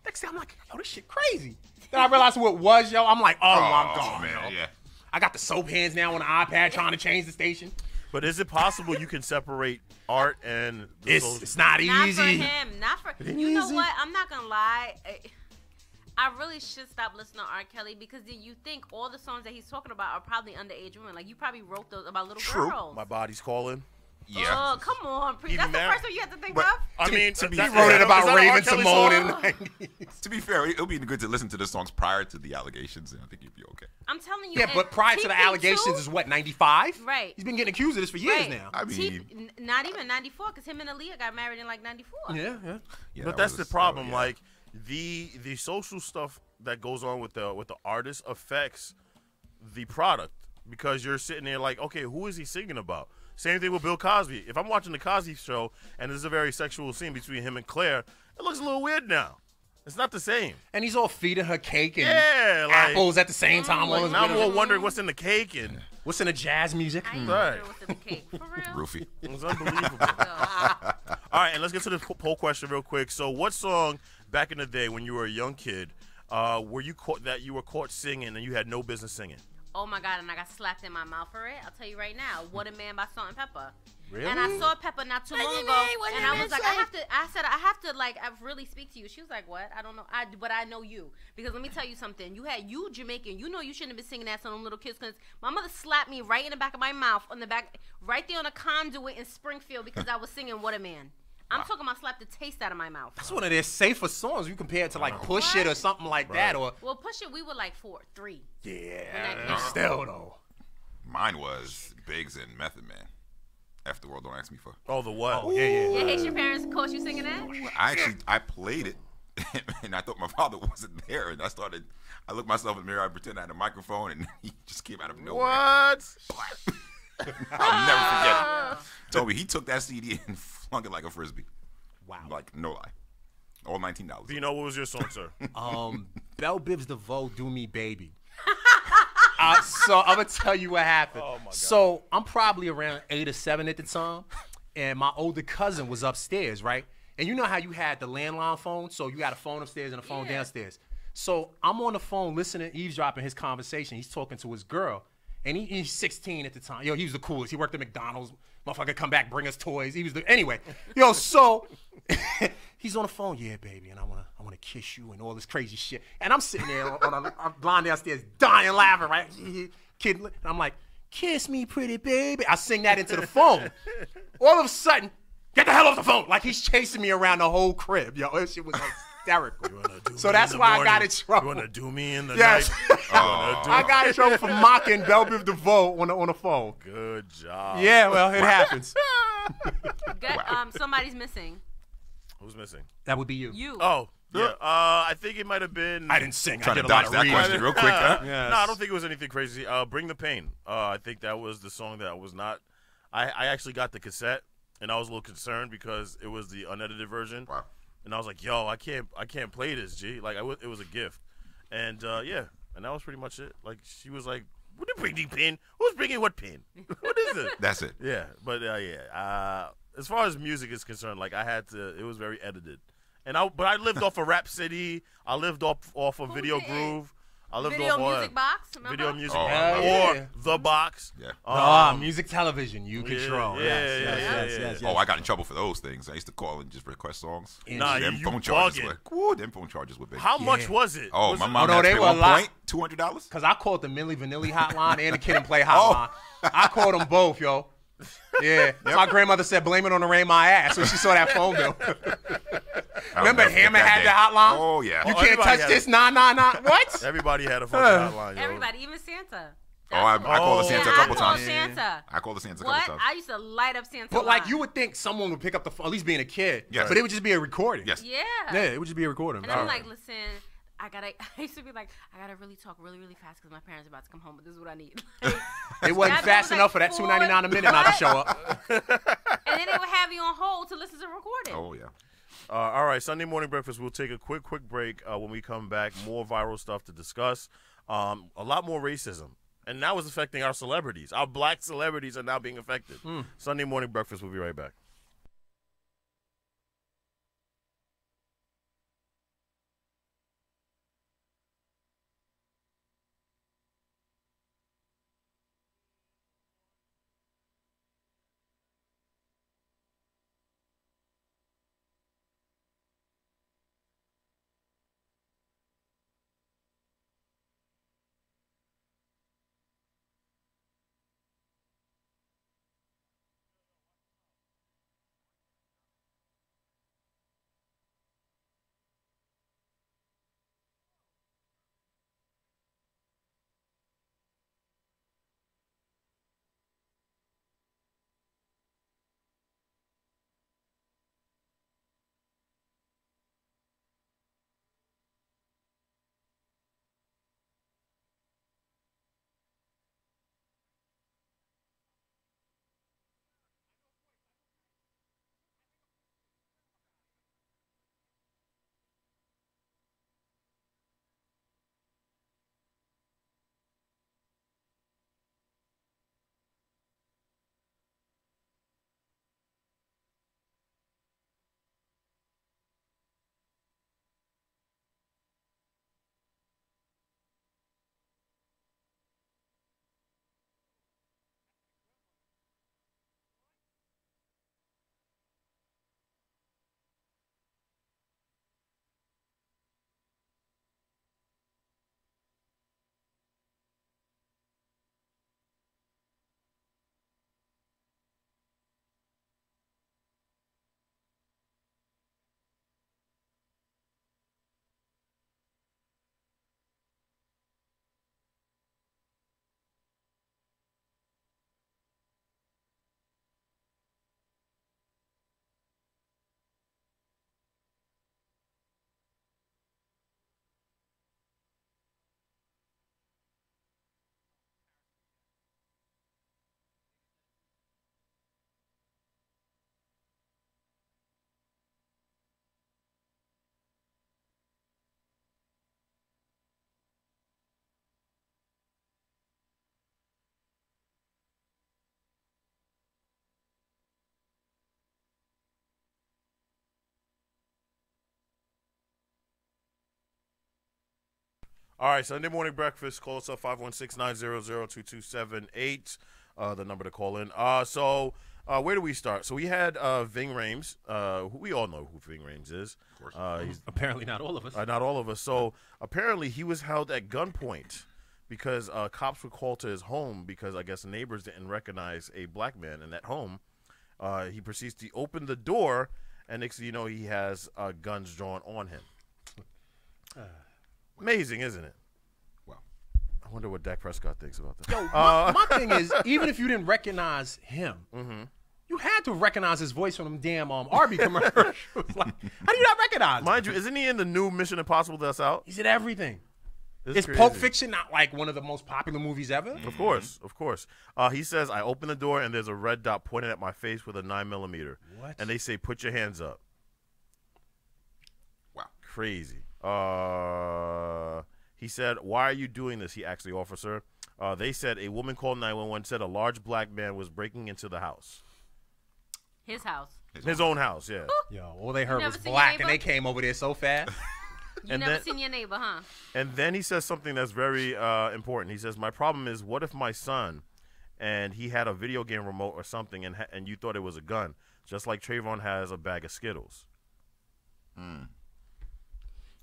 Next thing I'm like, yo, this shit crazy. Then I realized who it was, yo. I'm like, oh my God. man, yo. yeah. I got the soap hands now on the iPad trying to change the station. But is it possible you can separate art and the It's not Not easy. for him. Not for you. Know what? I'm not gonna lie. I really should stop listening to R. Kelly because then you think all the songs that he's talking about are probably underage women. Like you probably wrote those about little True. girls. My Body's Calling? Yeah. Oh, come on, Pre. Even That's the that- first one you have to think But- of. I mean, to be that- fair, Wrote it is about that an R. Raven Kelly Simone song? and To be fair, it would be good to listen to the songs prior to the allegations, and I think you'd be okay. I'm telling you. yeah, and but prior to the TP2 allegations is what, 95? Right. He's been getting accused of this for years right. now. I mean- not even 94 because him and Aaliyah got married in like 94. Yeah. Yeah, But that that's the was- problem. yeah. Like the social stuff that goes on with the artist affects the product because you're sitting there like, okay, who is he singing about? Same thing with Bill Cosby. If I'm watching the Cosby Show and there's a very sexual scene between him and Claire, it looks a little weird now. It's not the same. And he's all feeding her cake and Yeah, like apples at the same time. like, All now I'm his all wondering what's in the cake and What's in the jazz music? I ain't Right. sure what's in the cake. For real? Roofie. it's unbelievable. So, All right, and let's get to the poll question real quick. So, what song back in the day when you were a young kid were you caught singing and you had no business singing? oh my God, and I got slapped in my mouth for it. I'll tell you right now. What a Man by Salt and Pepper. Really? And I saw Pepper not too long ago, and I was like, I have to like, I really speak to you. She was like, what? I don't know. But I know you because let me tell you something. You Jamaican. You know you shouldn't have been singing that to them little kids because my mother slapped me right in the back of my mouth right there on a conduit in Springfield because I was singing What a Man. I'm talking about slap the taste out of my mouth. That's one of their safer songs. You compare it to like Push It or something like that. Or Well, Push It, we were like 3. yeah, still though. Mine was Biggs and Method Man. After the World Don't Ask Me For. Oh, the what? Oh yeah. Your Haitian parents caught you singing that? I played it, and I thought my father wasn't there, and I looked myself in the mirror, I pretended I had a microphone, and he just came out of nowhere. What? I'll never forget it. Told me he took that CD and flung it like a frisbee. Wow. Like, no lie. All $19. Bino, what was your song, sir? Bell Bibbs DeVoe, Do Me Baby. So I'm gonna tell you what happened. Oh my God. So I'm probably around 8 or 7 at the time, and my older cousin was upstairs, right? And you know how you had the landline phone, so you got a phone upstairs and a phone downstairs. So I'm on the phone listening, eavesdropping his conversation. He's talking to his girl, and he's 16 at the time. Yo, he was the coolest. He worked at McDonald's. Motherfucker come back, bring us toys. He was anyway. Yo, so he's on the phone. Yeah, baby, and I wanna kiss you and all this crazy shit. And I'm sitting there I'm lying downstairs, dying laughing, right? Kid, and I'm like, kiss me, pretty baby. I sing that into the phone. All of a sudden, get the hell off the phone! Like he's chasing me around the whole crib. Yo, that shit was hysterical. So that's why I got in trouble. You wanna do me in the Yes. night? I got in trouble for mocking Bell Biv DeVoe on the phone. Good job. Yeah, well, it happens. Somebody's missing. Who's missing? That would be you. You. Oh, yeah. I think it might have been. I didn't sing. Trying I to did a lot dodge of that reading. question real quick, huh? Yes. No, I don't think it was anything crazy. Bring the Pain. I think that was the song that was not. I actually got the cassette, and I was a little concerned because it was the unedited version. Wow. And I was like, yo, I can't play this, G. Like, it was a gift. And, yeah. And that was pretty much it. Like, she was like, what did bring the pin? Who's bringing what pin? What is it? That's it. Yeah. But, yeah. As far as music is concerned, like, it was very edited. But I lived off of Rap City. I lived off of Video Groove. I lived Video off all Music that. Box. Remember? Video Music Oh, Box. yeah. Or The Box. Yeah. Music television, you control. Yes. Oh, I got in trouble for those things. I used to call and just request songs. Nah, them you phone charges bugging. were. Ooh, them phone charges were big. How much was it? Oh, Was my it- mom no, had they to pay were a one lot. point, $200. Because I called the Milli Vanilli hotline and the Kid and Play hotline. I called them both, yo. Yeah. My grandmother said, blame it on the rain my ass when she saw that phone bill. Remember Hammer had the hotline? Oh, yeah. You Oh, can't everybody touch had this, 999. What? Everybody had a fucking hotline, yo. Everybody, even Santa. I called the Santa a couple I called times. Santa. I called the Santa a What? couple times. I used to light up Santa. But like line. you would think someone would pick up the phone, at least being a kid. Yes. But it would just be a recording. Yes. Yeah. Yeah, it would just be a recording. And I'm like, listen, I used to be like, I gotta really talk really, really fast because my parents are about to come home, but this is what I need. It wasn't That fast was enough for like that $2.99 a minute not to show up. And then they would have you on hold to listen to the recording. Oh, yeah. All right, Sunday Morning Breakfast. We'll take a quick break. When we come back, more viral stuff to discuss. A lot more racism. And now it's affecting our celebrities. Our black celebrities are now being affected. Sunday Morning Breakfast. We'll be right back. All right, Sunday morning breakfast. Call us up 516-900-2278. The number to call in. So where do we start? So we had Ving Rhames. Who we all know who Ving Rhames is. Of course. He's Apparently not all of us. not all of us. So apparently he was held at gunpoint because cops were called to his home because I guess neighbors didn't recognize a black man in that home. He proceeds to open the door, and next thing you know, he has guns drawn on him. Amazing, isn't it? Wow. I wonder what Dak Prescott thinks about that. Yo, my thing is, even if you didn't recognize him, you had to recognize his voice from them damn Arby commercials. Like, how do you not recognize him? Mind you, isn't he in the new Mission Impossible that's out? He's in everything. It's Is crazy. Pulp Fiction not like one of the most popular movies ever? Of course, of course. He says, I open the door and there's a red dot pointed at my face with a 9mm. What? And they say, put your hands up. Wow. Crazy. He said, why are you doing this? He asked the officer. They said a woman called 911 said a large black man was breaking into the house. His house. His own house, yeah. Yo, all they heard never was seen black, your and they neighbor? came over there so fast. You And never then- seen your neighbor, huh? And then he says something that's very important. He says, my problem is, what if my son and he had a video game remote or something and you thought it was a gun, just like Trayvon has a bag of Skittles.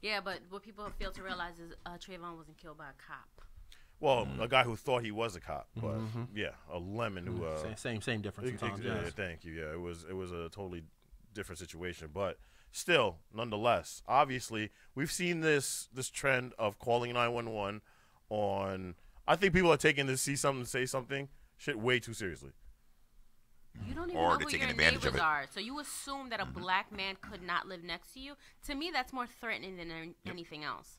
Yeah, but what people fail to realize is Trayvon wasn't killed by a cop. Well, a guy who thought he was a cop, but yeah, a lemon who. Same difference. Sometimes, yeah, yes. thank you. Yeah, it was a totally different situation, but still, nonetheless, obviously, we've seen this trend of calling 911 on. I think people are taking this see something, say something, shit way too seriously. You don't even Or know they're who taking your advantage of neighbors it. are. So you assume that a black man could not live next to you. To me, that's more threatening than anything else.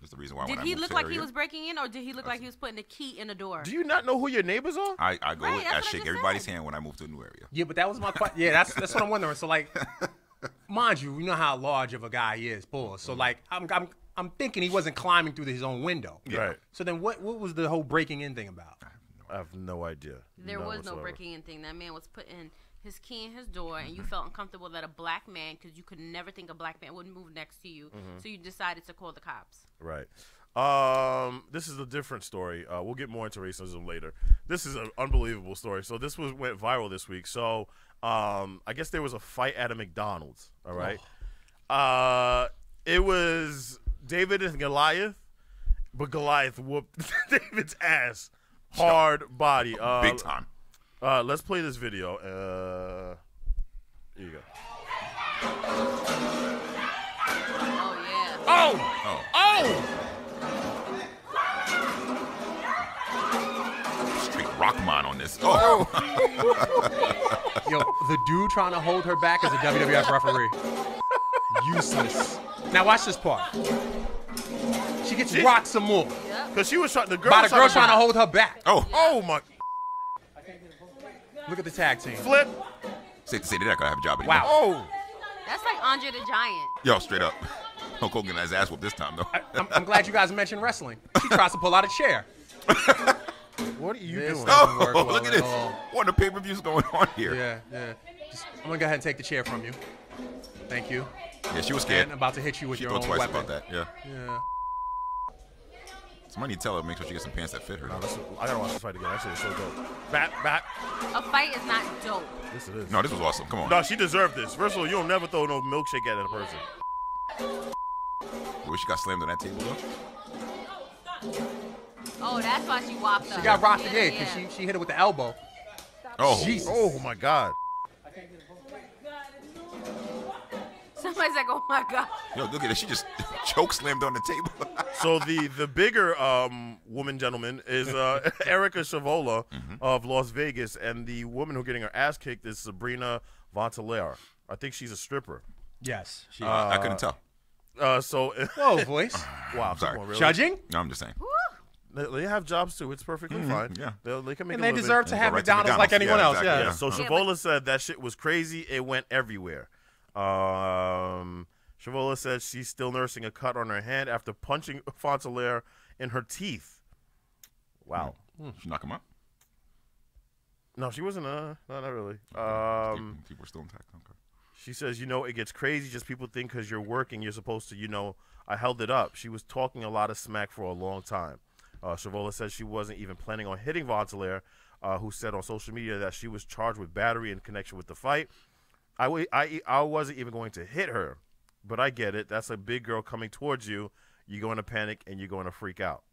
That's the reason why. Did when I he moved look to like the he area, was breaking in, or did he look like he was putting a key in a door? Do you not know who your neighbors are? I go, Right, that's I what I shake just everybody's said. hand when I move to a new area. Yeah, but that was my question. Yeah, that's what I'm wondering. So like, mind you, you know how large of a guy he is, pause. So like, I'm thinking he wasn't climbing through his own window. Yeah. Right. So then what was the whole breaking in thing about? I have no idea. There None was no whatsoever. breaking in thing. That man was putting his key in his door, and you felt uncomfortable that a black man, because you could never think a black man would move next to you, so you decided to call the cops. Right. This is a different story. We'll get more into racism later. This is an unbelievable story. So this went viral this week. So I guess there was a fight at a McDonald's. All right. It was David and Goliath, but Goliath whooped David's ass. Hard body. Big time. Let's play this video. Here you go. Oh, yeah. Straight Rockman on this. Oh. Yo, the dude trying to hold her back is a WWF referee. Useless. Now watch this part. She gets rocked some more Because she was trying. The girl by was the girl trying to hold her back. Oh. Oh my! Look at the tag team. Flip. Safe to say they're not gonna have a job anymore. Wow. Oh. That's like Andre the Giant. Yo, straight up. Hulk Hogan got his ass whooped this time though. I'm glad you guys mentioned wrestling. She tries to pull out a chair. What are you This doing? doesn't work well Look at at this. all. What are the pay-per-views going on here? Yeah. I'm gonna go ahead and take the chair from you. Thank you. Yeah, she was scared. And I'm about to hit you with She your thought own twice weapon. about that. Yeah. Yeah. Somebody need to tell her, make sure she gets some pants that fit her. I gotta watch this fight again. That shit is so dope. Back. A fight is not dope. Yes, it is. No, this was awesome. Come on. No, she deserved this. First of all, you don't never throw no milkshake at a person. I wish she got slammed on that table though. Oh, that's why she walked up. She got rocked Yeah, again because yeah. she hit it with the elbow. Oh. Jesus. Oh my God. Somebody's like, oh my God. Yo, look at it. She just choke slammed on the table. So the bigger woman gentleman is Erica Shavola of Las Vegas, and the woman who's getting her ass kicked is Sabrina Vontaler. I think she's a stripper. Yes. She I couldn't tell. So Whoa, voice. wow, I'm sorry. come on, really? Judging? No, I'm just saying. They have jobs too. It's perfectly fine. yeah. They can make And a they living. deserve to Yeah, have go right to McDonald's like McDonald's. anyone Yeah, else. exactly, Yeah. yeah. So Yeah, Shavola said that shit was crazy. It went everywhere. Shavola said she's still nursing a cut on her hand after punching Fontaler in her teeth. Wow. She knock him out. No, she wasn't. No, not really. People are still intact. Okay. She says, it gets crazy. Just people think because you're working, you're supposed to, I held it up. She was talking a lot of smack for a long time. Shavola says she wasn't even planning on hitting Vontaler, who said on social media that she was charged with battery in connection with the fight. I wasn't even going to hit her, but I get it. That's a big girl coming towards you. You're going to panic and you're going to freak out.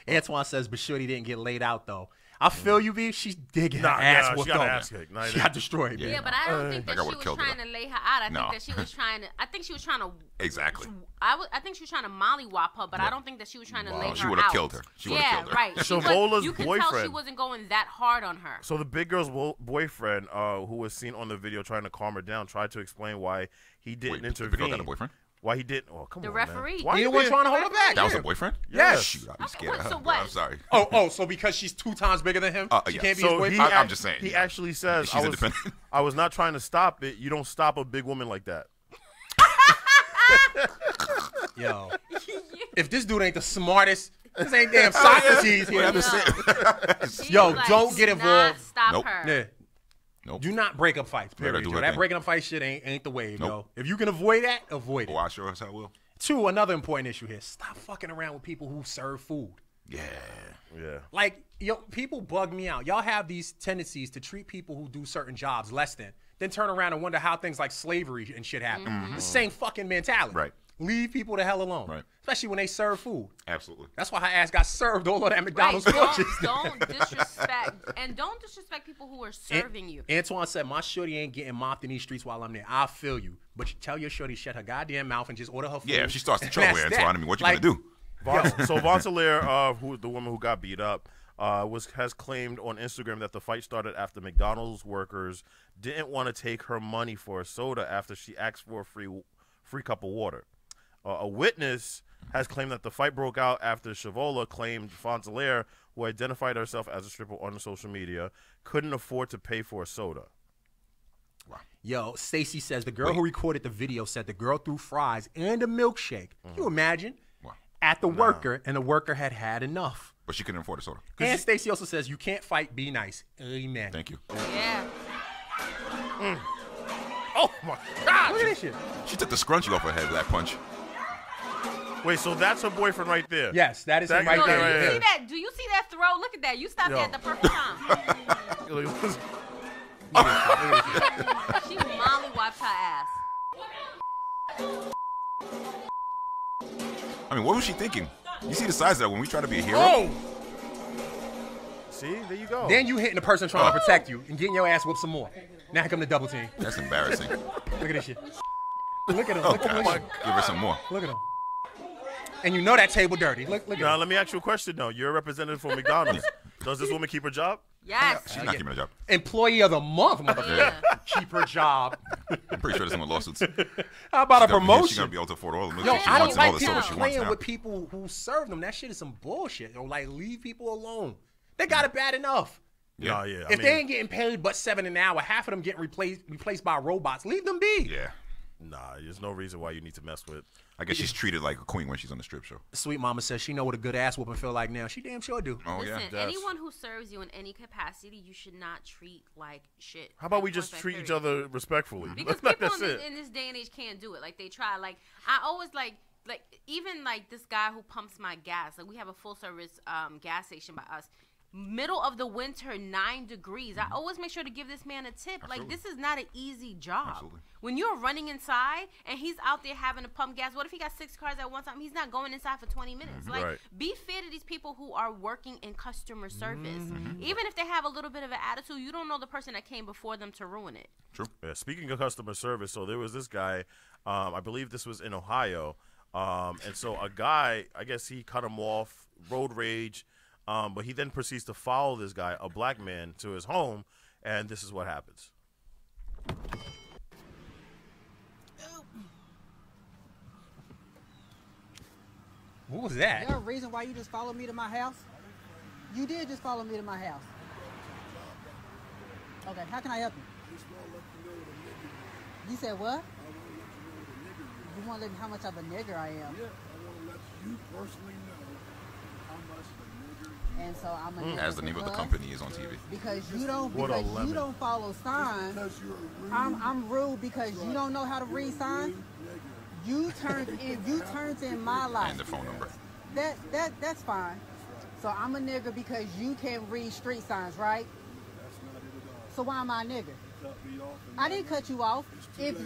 Antoine says, but Shorty didn't get laid out, though. I feel you, B. She's digging her ass whooped on her. She got destroyed, man. Yeah, but I don't think that she was trying to lay her out. I think that she was trying to. I think she was trying to. Exactly. I think she was trying to mollywop her, but I don't think that she was trying to lay her out. She would have killed her. She would have killed her. Right. Shavola's you can boyfriend. tell she wasn't going that hard on her. So the big girl's boyfriend, who was seen on the video trying to calm her down, tried to explain why he didn't intervene. The girl got a boyfriend? Why he didn't? Oh, come on, the referee. Why he the one trying to hold her back? That was a boyfriend? Yes. Shoot, I'd be scared of her. So what? I'm sorry. Oh, so because she's 2 times bigger than him, she can't be his boyfriend? I'm just saying. He actually says, she's independent. I was not trying to stop it. You don't stop a big woman like that. Yo, if this dude ain't the smartest, this ain't damn Socrates here. Yo, don't get involved. Stop her. Yeah. Nope. Do not break up fights. Period. That breaking up fight shit ain't the wave, yo. If you can avoid that, avoid it. Oh, I sure as hell will. 2, another important issue here. Stop fucking around with people who serve food. Yeah. Like, people bug me out. Y'all have these tendencies to treat people who do certain jobs less than, then turn around and wonder how things like slavery and shit happen. Mm-hmm. The same fucking mentality. Right. Leave people the hell alone. Right. Especially when they serve food. Absolutely. That's why her ass got served all of that McDonald's lunches. Don't disrespect people who are serving you. Antoine said, my shorty ain't getting mopped in these streets while I'm there. I feel you. But you tell your shorty shut her goddamn mouth and just order her food. Yeah, if she starts to choke her, Antoine, I mean, what you gonna do? So Vontaler, who the woman who got beat up, has claimed on Instagram that the fight started after McDonald's workers didn't want to take her money for a soda after she asked for a free cup of water. A witness has claimed that the fight broke out after Shavola claimed Vontaler, who identified herself as a stripper on social media, couldn't afford to pay for a soda. Wow. Yo, Stacy says the girl who recorded the video said the girl threw fries and a milkshake. Can you imagine? Wow. At the worker, and the worker had enough. But she couldn't afford a soda. And Stacy also says you can't fight, be nice. Amen. Thank you. Yeah. Oh my God! Look at this shit. She took the scrunchie off her head with that punch. Wait, so that's her boyfriend right there? Yes, that is him right Yo, there. do you see that? Do you see that throw? Look at that. You stopped at the perfect time. She mollywopped her ass. I mean, what was she thinking? You see the size of that when we try to be a hero? Oh! See, there you go. Then you hitting the person trying to protect you and getting your ass whooped some more. Now here come the double team. That's embarrassing. Look at this shit. Look at him. Oh, Look at him. gosh. Give her some more. Look at him. And you know that table dirty. Look at Now, him. let me ask you a question, though. You're a representative for McDonald's. Does this woman keep her job? Yes. She's not keeping a job. Employee of the month, motherfucker. Yeah. Keep her job. I'm pretty sure there's some lawsuits. How about a She's promotion? gonna be able to afford all the milk Yo, she I wants don't and all like the soda people she wants playing now. with people who serve them. That shit is some bullshit. Yo, like, leave people alone. They got it bad enough. Yeah, yeah. If they ain't getting paid but $7 an hour, half of them getting replaced by robots. Leave them be. Yeah. Nah, there's no reason why you need to mess with. I guess she's treated like a queen when she's on the strip show. Sweet mama says she know what a good ass whooping feel like now. She damn sure do. Oh, Listen, yeah. anyone who serves you in any capacity, you should not treat like shit. How about we Point just blank, treat period. each other respectfully? Because That's people it. in this day and age can't do it. Like, they try. Like, I always like even like this guy who pumps my gas. Like, we have a full service gas station by us. Middle of the winter, 9 degrees. I always make sure to give this man a tip. Absolutely. Like, this is not an easy job. Absolutely. When you're running inside and he's out there having to pump gas, what if he got 6 cars at one time? He's not going inside for 20 minutes. Like, Right. be fair to these people who are working in customer service. Even if they have a little bit of an attitude, you don't know the person that came before them to ruin it. True. Yeah, speaking of customer service, so there was this guy, I believe this was in Ohio, and so a guy, I guess he cut him off, road rage, but he then proceeds to follow this guy, a black man, to his home, and this is what happens. What was Is that? there a reason why you just followed me to my house? You did just follow me to my house. Okay, how can I help you? You said what? You want to let me how much of a nigger I am? Yeah, I want to let you personally know how much of a nigger you And so I'm a As the name of the company is on TV. Because you don't follow signs. I'm rude because you don't know how to read signs. You turned in my life. And the phone number. That's fine. So I'm a nigga because you can read street signs, right? So why am I a nigga? I didn't cut you off. It's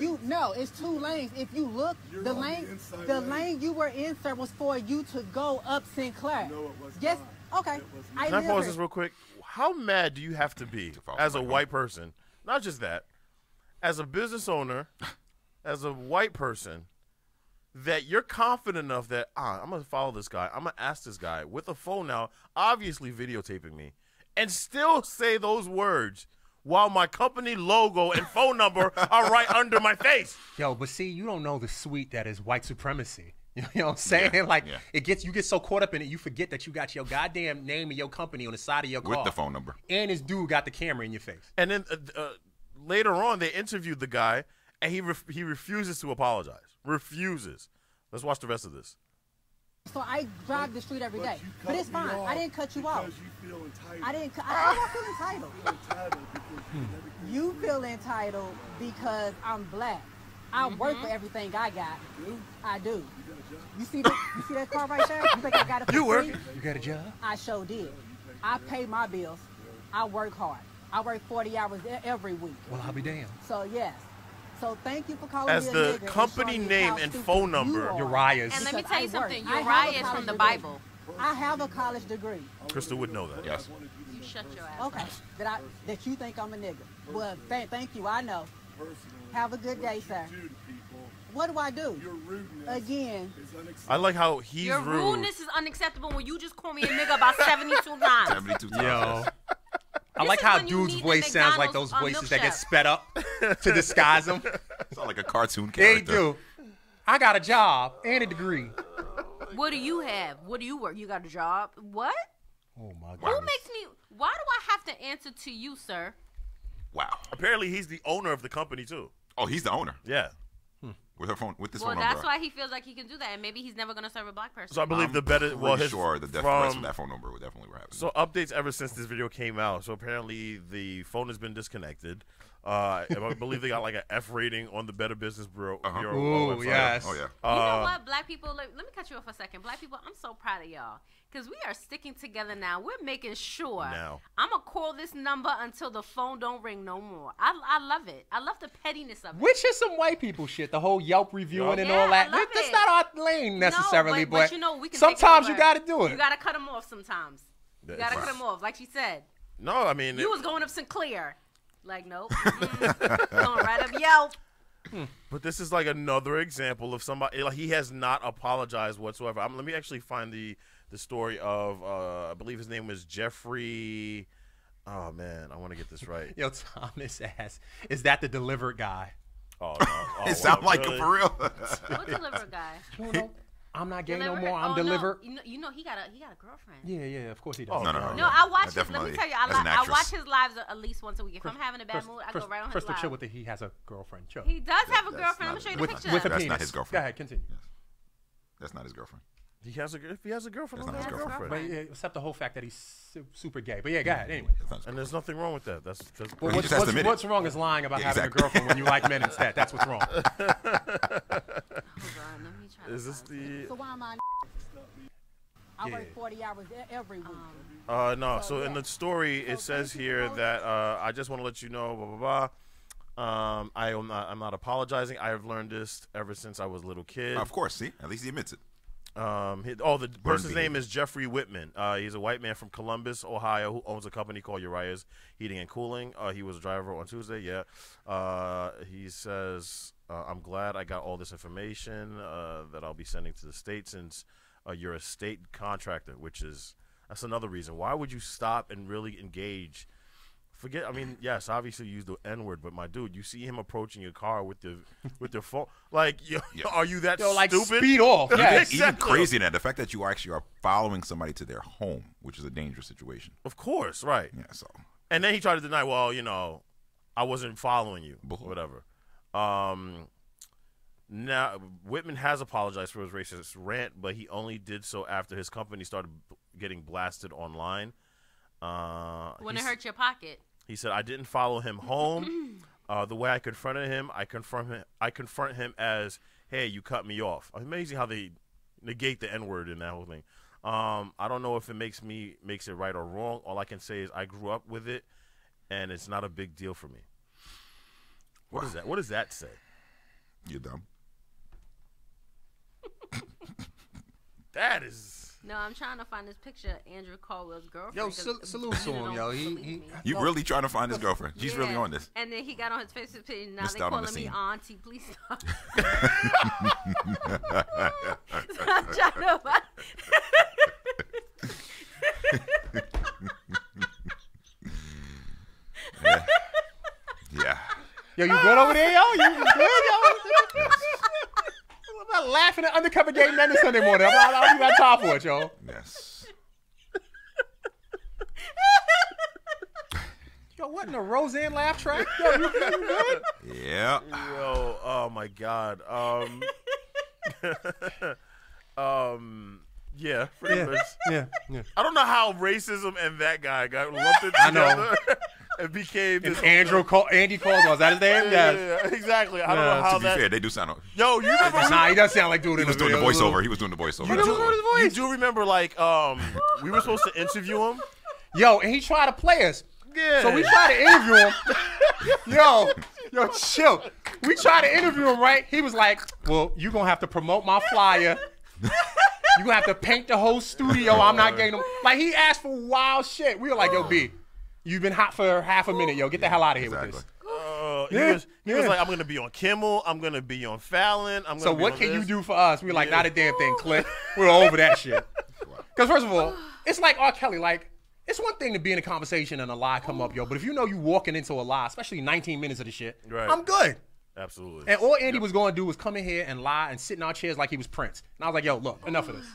2 lanes. If you look, the lane you were in, sir, was for you to go up Sinclair. No, it was yes. Not. Okay. Can I pause this real quick? How mad do you have to be as a white person? Not just that, as a business owner, as a white person, that you're confident enough that I'm gonna follow this guy. I'm gonna ask this guy with a phone now, obviously videotaping me, and still say those words while my company logo and phone number are right under my face. Yo, but see, you don't know the suite that is white supremacy. You know what I'm saying? You get so caught up in it, you forget that you got your goddamn name of your company on the side of your car. With the phone number. And this dude got the camera in your face. And then later on, they interviewed the guy, and he refuses to apologize. Refuses. Let's watch the rest of this. So I drive the street every day, but it's fine. I didn't cut you off. You feel entitled. I don't feel entitled. You feel entitled because I'm black. I work for everything I got. I do. You see that car right there? You think I got it for free? You got a job? I sure did. I pay my bills. I work hard. I work 40 hours every week. Well, I'll be damned. So yes. So thank you for calling as me a the nigga company name and phone number. Uriah's. And let me tell you something. Uriah is from the Bible. I have a college degree. Crystal would know that. Yes. You shut your ass. Okay. That you think I'm a nigga. Well, thank you. I know. Have a good day, sir. What do I do? Your rudeness again. is unacceptable. I like how he's Your rude. rudeness is unacceptable when you just call me a nigga about 72 times. 72 times. Yo. I This like is how when you dude's need the voice sounds like those McDonald's, voices that get milkshake. sped up to disguise them. Sound like a cartoon They character. do. I got a job and a degree. What do you have? What do you work? You got a job? What? Oh my Who God. makes me? Why do I have to answer to you, sir? Wow. Apparently, he's the owner of the company too. Oh, he's the owner. Yeah. With her phone, with this Well, phone that's number. why he feels like he can do that, and maybe he's never gonna serve a black person. So I believe the better. Pretty Well, his sure the death threats from that phone number would definitely were happening. So updates ever since this video came out. So apparently the phone has been disconnected. I believe they got like an F rating on the Better Business Bureau. Bureau Ooh, website. yes. Oh yeah. You know what, black people? Let me cut you off for a second. Black people, I'm so proud of y'all because we are sticking together now. We're making sure. Now. I'm gonna call this number until the phone don't ring no more. I love it. I love the pettiness of it. Which is some white people shit, the whole Yelp reviewing and Yeah, all that. I love That's it. not our lane necessarily, no, but you know, we can sometimes take you over. got to do it. You got to cut them off sometimes. You got to cut them off, like she said. No, I mean You was going up Sinclair. Like, nope. Going right up Yelp. But this is like another example of somebody. Like, he has not apologized whatsoever. Let me actually find the story of. I believe his name was Jeffrey. Oh man, I want to get this right. Yo, Thomas asks, is that the delivered guy? Oh no, oh, It sound like really? him for real. What deliver guy? You don't know? I'm not gay no Deliver? more. I'm Oh, delivered. No. You know he got a girlfriend. Yeah, of course he does. Oh, No. No, I watch That's his. Let me definitely- tell you, that's an I actress. watch his lives at least once a week. If I'm having a bad mood, I go right on his Crystal, live. chill with it. He has a girlfriend. Chill. He does have a That's girlfriend. I'm not- gonna show you the with, picture. with a That's penis. not his girlfriend. Go ahead, continue. Yes. That's not his girlfriend. If he has a girlfriend, That's let not him his have a girlfriend. But, yeah, except the whole fact that he's super gay. But yeah, go ahead. Anyway. That's not his And girlfriend. there's nothing wrong with that. That's Well, He just has to admit it. what's wrong is lying about Yeah, having exactly. a girlfriend when you like men instead. That's what's wrong. Hold on, let me try to is this find the? So why am I? I work 40 hours every week. No. So in the story, it says here that I just want to let you know, blah blah blah. I'm not apologizing. I have learned this ever since I was a little kid. Of course, see? At least he admits it. The person's name is Jeffrey Whitman. He's a white man from Columbus, Ohio, who owns a company called Uriah's Heating and Cooling. He was a driver on Tuesday. Yeah. He says, "I'm glad I got all this information that I'll be sending to the state since you're a state contractor, that's another reason. Why would you stop and really engage?" I mean, yes, obviously you use the N-word, but my dude, you see him approaching your car with your phone. Like, are you that Like stupid? speed off. Yeah. Even crazier than that, the fact that you actually are following somebody to their home, which is a dangerous situation. Of course, right. Yeah, so. And then he tried to deny, well, I wasn't following you, Bull. whatever. Now, Whitman has apologized for his racist rant, but he only did so after his company started getting blasted online. When it hurt your pocket. He said, "I didn't follow him home. The way I confronted him, I confront him as, hey, you cut me off." Amazing how they negate the N-word in that whole thing. I don't know if it makes it right or wrong. All I can say is I grew up with it, and it's not a big deal for me. What is that? What does that say? You're dumb. That is. No, I'm trying to find this picture of Andrew Caldwell's girlfriend. Yo, salute to him, yo. You really trying to find his girlfriend? She's really on this. And then he got on his Facebook page. Now Missed they out on calling the me scene. auntie. Please stop. So I'm trying to find. Yeah. Yo, you good over there, yo? You good, yo? I'm not laughing at Undercover Game Night this Sunday morning. I don't got time for it, yo. Yes. Yo, what in the Roseanne laugh track? Yo, you good? Yeah. Yo, oh my God. Yeah, pretty much. Yeah. I don't know how racism and that guy got lumped in together. It became this. Andy Caldwell, is that his name? Yeah, exactly. I don't know how To be that. fair, they do sound. Yo, you remember? Nah, he does sound like dude in He was the doing the video. voiceover. He was doing the voiceover. You do remember, like, we were supposed to interview him. Yo, and he tried to play us. Yeah. So we tried to interview him. Yo, chill. We tried to interview him, right? He was like, well, you're going to have to promote my flyer. You're going to have to paint the whole studio. I'm not getting them. Like, he asked for wild shit. We were like, yo, B, you've been hot for half a minute, yo. Get the hell out of here with this. He was like, I'm going to be on Kimmel. I'm going to be on Fallon. So what can you do for us? We were like, not a damn thing, Clint. We're over that shit. Because first of all, it's like R. Kelly. Like, it's one thing to be in a conversation and a lie come up, yo. But if you know you walking into a lie, especially 19 minutes of the shit, right. I'm good. Absolutely. And all Andy was going to do was come in here and lie and sit in our chairs like he was Prince. And I was like, yo, look, enough of this.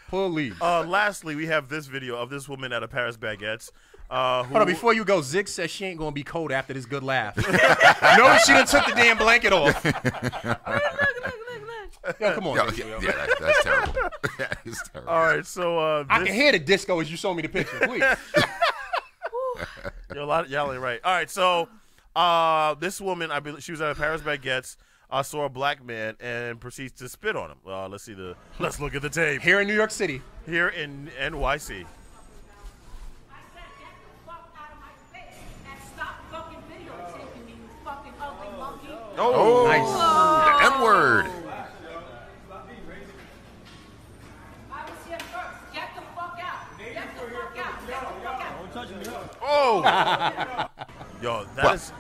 Please. Lastly, we have this video of this woman at a Paris Baguettes. Hold on, before you go, Zig says she ain't going to be cold after this good laugh. Notice she done took the damn blanket off. Yo, come on. Yeah, that's terrible. That is terrible. All right, so I can hear the disco as you show me the picture. Please. Y'all ain't right. All right, so this woman, I believe she was at a Paris Baguettes, saw a black man and proceeds to spit on him. Let's look at the tape. Here in New York City. Here in NYC. Oh, nice. The M-word. Oh! Yo,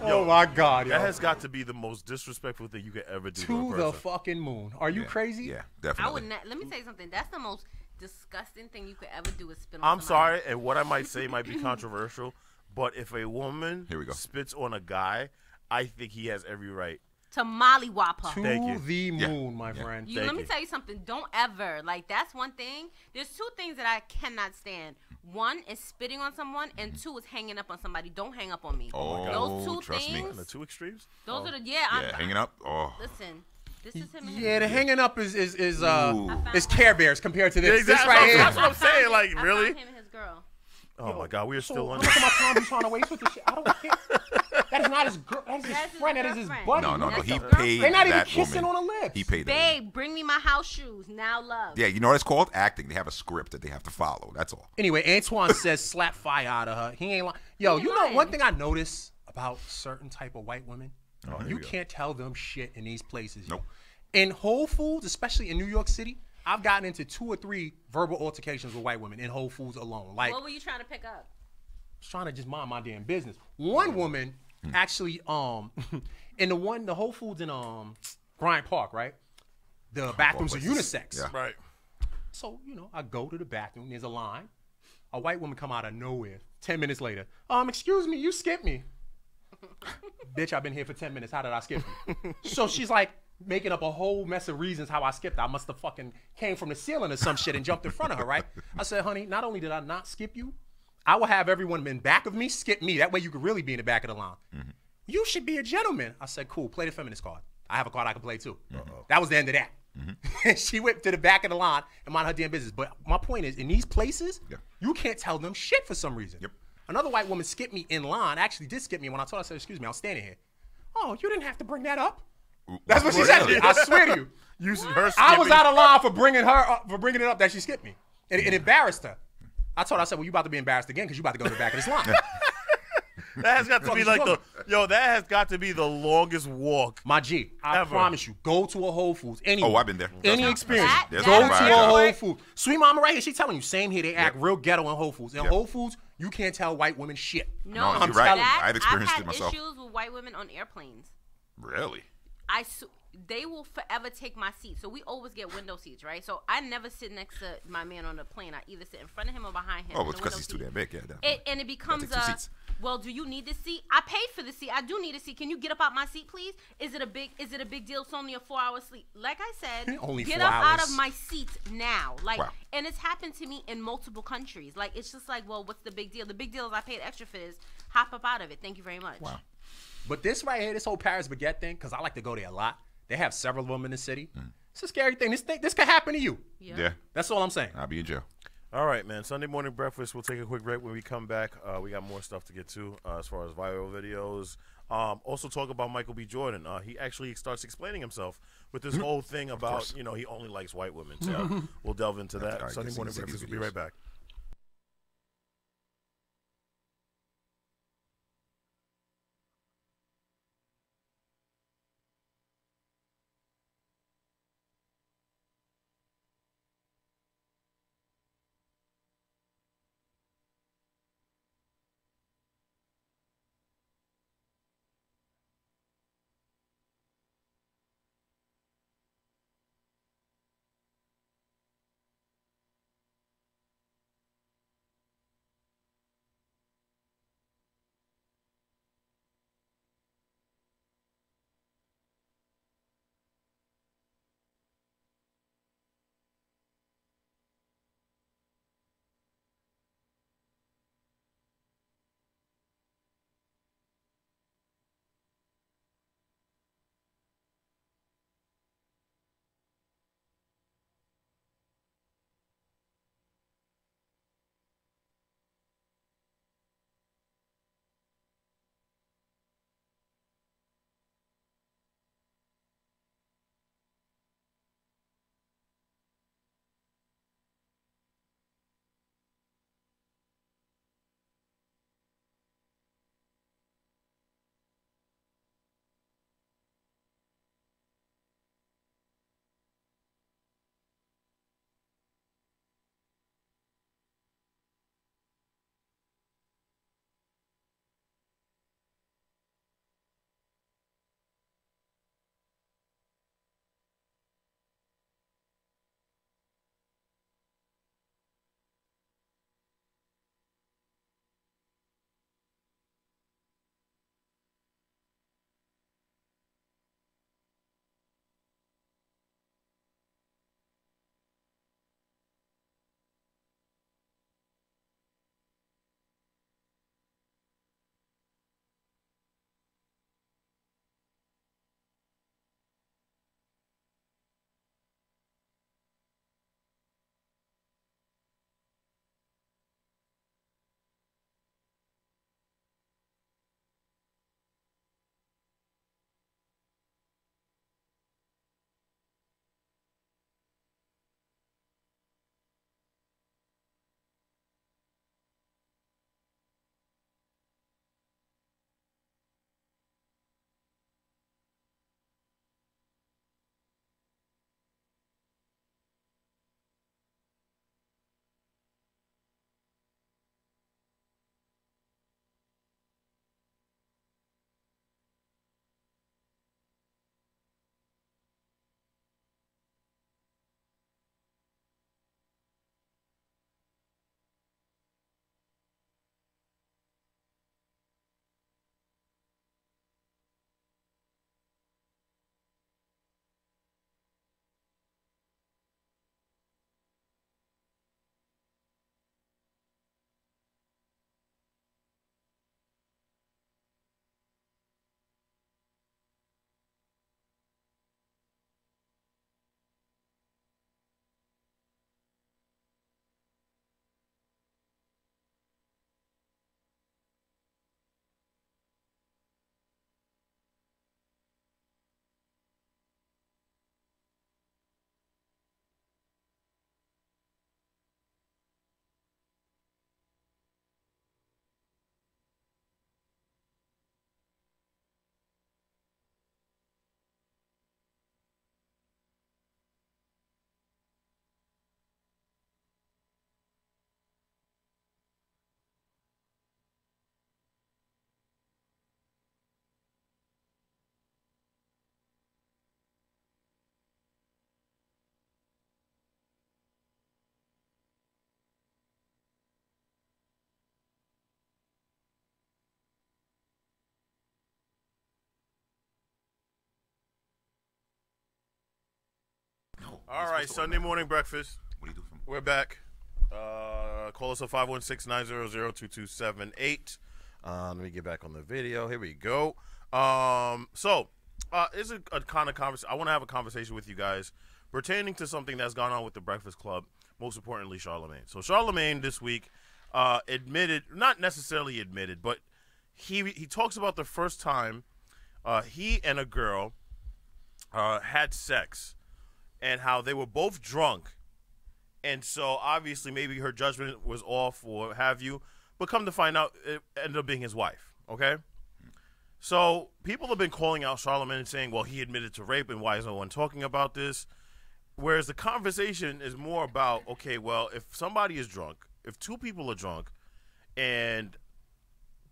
oh my God, yo. That has got to be the most disrespectful thing you could ever do to a To person. the fucking moon. Are you crazy? Yeah, definitely. I would not. Let me tell you something. That's the most disgusting thing you could ever do is spit on I'm somebody. sorry, and what I might say might be controversial, but if a woman spits on a guy, I think he has every right to mollywop her. To the moon, my friend. Let me tell you something. Don't ever, that's one thing. There's two things that I cannot stand. One is spitting on someone, and two is hanging up on somebody. Don't hang up on me. Oh, those two trust things. me. The two extremes? Those are the, hanging up? Oh. Listen, this is him. Yeah, the hanging up is Care Bears compared to this. Yeah, this right here. That's what I'm saying. Like, I really? found him and his girl. Oh my God, we are still on. Look at my time you trying to waste with this shit. I don't care. That is not his girl. That is his friend. That is his buddy. No. That's He his paid They're not even that kissing woman. on the lips. He paid that. Babe, bring me my house shoes. Now love. Yeah, you know what it's called? Acting. They have a script that they have to follow. That's all. Anyway, Antoine says slap fire out of her. He ain't lying. Yo, you know one thing I notice about certain type of white women? You can't tell them shit in these places. Nope. In Whole Foods, especially in New York City, I've gotten into 2 or 3 verbal altercations with white women in Whole Foods alone. Like, what were you trying to pick up? I was trying to just mind my damn business. One woman actually, in the Whole Foods in Bryant Park, right? The bathrooms are unisex. Yeah. Right. So, I go to the bathroom. There's a line. A white woman come out of nowhere. 10 minutes later. Excuse me, you skipped me. Bitch, I've been here for 10 minutes. How did I skip you? So she's like making up a whole mess of reasons how I skipped. I must have fucking came from the ceiling or some shit and jumped in front of her, right? I said, honey, not only did I not skip you, I will have everyone in back of me skip me. That way you could really be in the back of the line. Mm-hmm. You should be a gentleman. I said, cool, play the feminist card. I have a card I can play too. That was the end of that. She went to the back of the line and mind her damn business. But my point is, in these places, you can't tell them shit for some reason. Another white woman skipped me in line. Actually did skip me. When I told her, I said, excuse me, I was standing here. Oh, you didn't have to bring that up. That's what she said to me. I swear to you. I was out of line for bringing it up that she skipped me. It embarrassed her. I told her, I said, well, you about to be embarrassed again because you about to go to the back of this line. That has got to be like that has got to be the longest walk. My G, I promise you, go to a Whole Foods. Oh, I've been there. Any experience. Go to a Whole Foods. Sweet mama right here, she telling you, same here, they act real ghetto in Whole Foods. In Whole Foods, you can't tell white women shit. No, you're right. I've experienced had it myself. issues with white women on airplanes. Really? They will forever take my seat. So we always get window seats, right? So I never sit next to my man on the plane. I either sit in front of him or behind him. Oh, well, it's because he's too damn big. And it becomes well, do you need this seat? I paid for the seat. I do need a seat. Can you get up out my seat, please? Is it a big deal? It's only a 4-hour sleep. Like I said, only get 4 up hours. out of my seat now. Like, wow. And it's happened to me in multiple countries. Like, it's just like, well, what's the big deal? The big deal is I paid extra for this. Hop up out of it. Thank you very much. Wow. But this right here, this whole Paris Baguette thing, because I like to go there a lot. They have several of them in the city. It's a scary thing. This could happen to you. Yeah. That's all I'm saying. I'll be in jail. All right, man. Sunday morning breakfast. We'll take a quick break. When we come back, we got more stuff to get to as far as viral videos. Also talk about Michael B. Jordan. He actually starts explaining himself with this whole thing about, he only likes white women. So we'll delve into that. Sunday morning breakfast. We'll be right back. right, Sunday morning breakfast. What do you do for me? We're back. Call us at 516-900-2278. Let me get back on the video. Here we go. It's a kind of conversation. I want to have a conversation with you guys pertaining to something that's gone on with the Breakfast Club, most importantly, Charlemagne. So Charlemagne this week admitted, not necessarily admitted, but he talks about the first time he and a girl had sex and how they were both drunk. And so obviously maybe her judgment was off or have you, but come to find out it ended up being his wife, okay? So people have been calling out Charlemagne and saying, well, he admitted to rape and why is no one talking about this? Whereas the conversation is more about, okay, well, if somebody is drunk, if two people are drunk and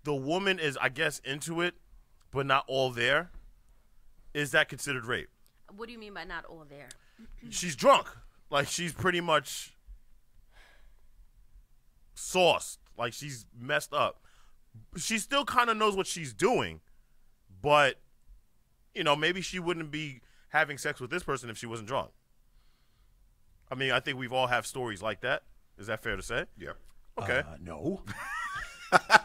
the woman is, I guess, into it, but not all there, is that considered rape? What do you mean by not all there? She's drunk. Like, she's pretty much sauced. Like, she's messed up. She still kind of knows what she's doing, but, you know, maybe she wouldn't be having sex with this person if she wasn't drunk. I mean, I think we've all have stories like that. Is that fair to say? Yeah. Okay. No.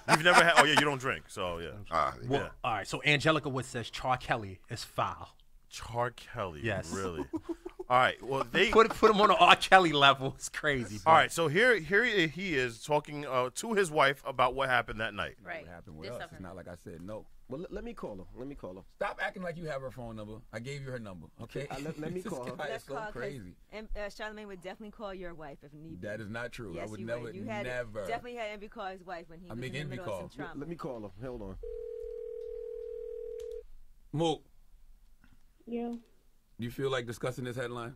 You've never had – oh, yeah, you don't drink, so, yeah. Well, all right, so Angelica Wood says Char Kelly is foul. Char Kelly. Yes. Really? All right. Well, they put him on an R. Kelly level. It's crazy. All right. So here he is talking to his wife about what happened that night. Right. What happened with us? It's not like I said no. Well, let me call her. Stop acting like you have her phone number. I gave you her number. Okay. Let me call her. That's so crazy. And Charlemagne would definitely call your wife if need be. That is not true. Yes, I would you never. would. You definitely had Envy call his wife when he was in the middle of some trauma. Let me call her. Hold on. Mook. Yeah. Do you feel like discussing this headline?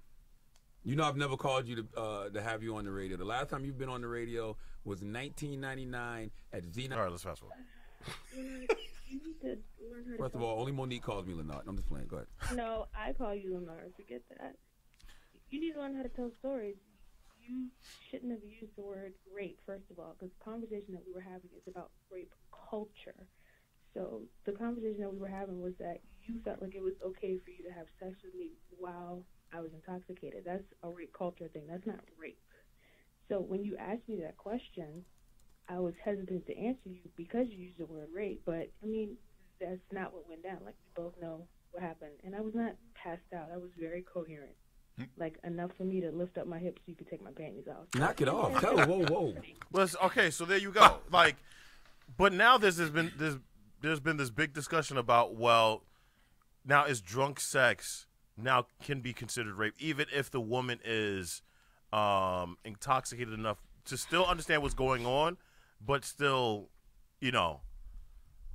You know, I've never called you to have you on the radio. The last time you've been on the radio was 1999 at Xena. All right, let's fast forward. You need to learn how to First of all, only Monique calls me Lenard. I'm just playing. Go ahead. No, I call you Lenard. Forget that. You need to learn how to tell stories. You shouldn't have used the word rape, first of all, because the conversation that we were having is about rape culture. So the conversation that we were having was that you felt like it was okay for you to have sex with me while I was intoxicated. That's a rape culture thing. That's not rape. So when you asked me that question, I was hesitant to answer you because you used the word rape. But, I mean, that's not what went down. Like, we both know what happened. And I was not passed out. I was very coherent. Like, enough for me to lift up my hips so you could take my panties off. Knock it off. Tell her, whoa. Well, okay, so there you go. Like, but now there's been this big discussion about, well, now is drunk sex now can be considered rape, even if the woman is intoxicated enough to still understand what's going on, but still, you know,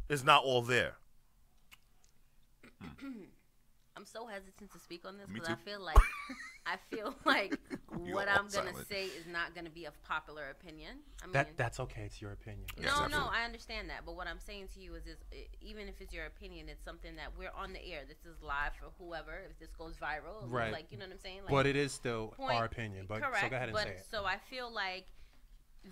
it's not all there. I'm so hesitant to speak on this Me because too. I feel like You what all I'm gonna silent. say is not gonna be a popular opinion. I mean, That's okay. It's your opinion. Yes, no, absolutely. I understand that. But what I'm saying to you is even if it's your opinion, it's something that we're on the air. This is live for whoever. If this goes viral, Right. like, you know what I'm saying? Like, But it is still point- our opinion. But correct. so go ahead and but say it. so I feel like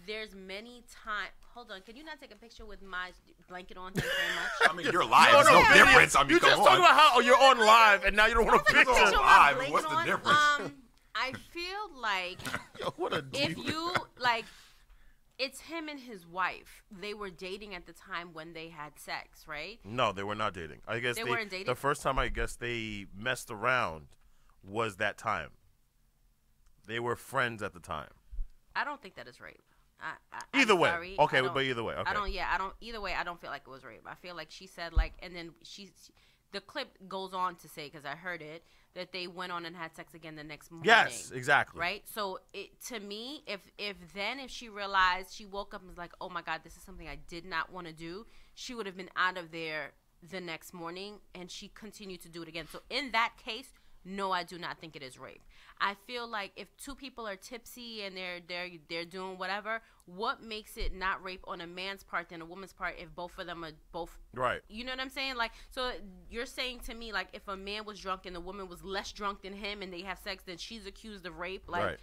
there's many times. Hold on, can you not take a picture with my blanket on? Thank you very much. I mean, you're live. There's no video. difference. I mean, You come just on. talking about how you're on live and now you don't want to Take a picture. picture with live. my What's the blanket on. difference? I feel like Yo, what a if diva. you like, it's him and his wife. They were dating at the time when they had sex, right? No, they were not dating. I guess They weren't dating? The first time I guess they messed around was that time. They were friends at the time. I don't think that is rape. Either I'm way. sorry. Okay, I don't- but either way. Okay. Either way, I don't feel like it was rape. I feel like she said and then the clip goes on to say, because I heard it, that they went on and had sex again the next morning. Yes, exactly. Right? So to me, if she realized, she woke up and was like, oh my God, this is something I did not want to do, she would have been out of there the next morning, and she continued to do it again. So in that case, no, I do not think it is rape. I feel like if two people are tipsy and they're doing whatever, what makes it not rape on a man's part than a woman's part if both of them are both right? You know what I'm saying? Like, so you're saying to me, like, if a man was drunk and the woman was less drunk than him and they have sex, then she's accused of rape. Like, right.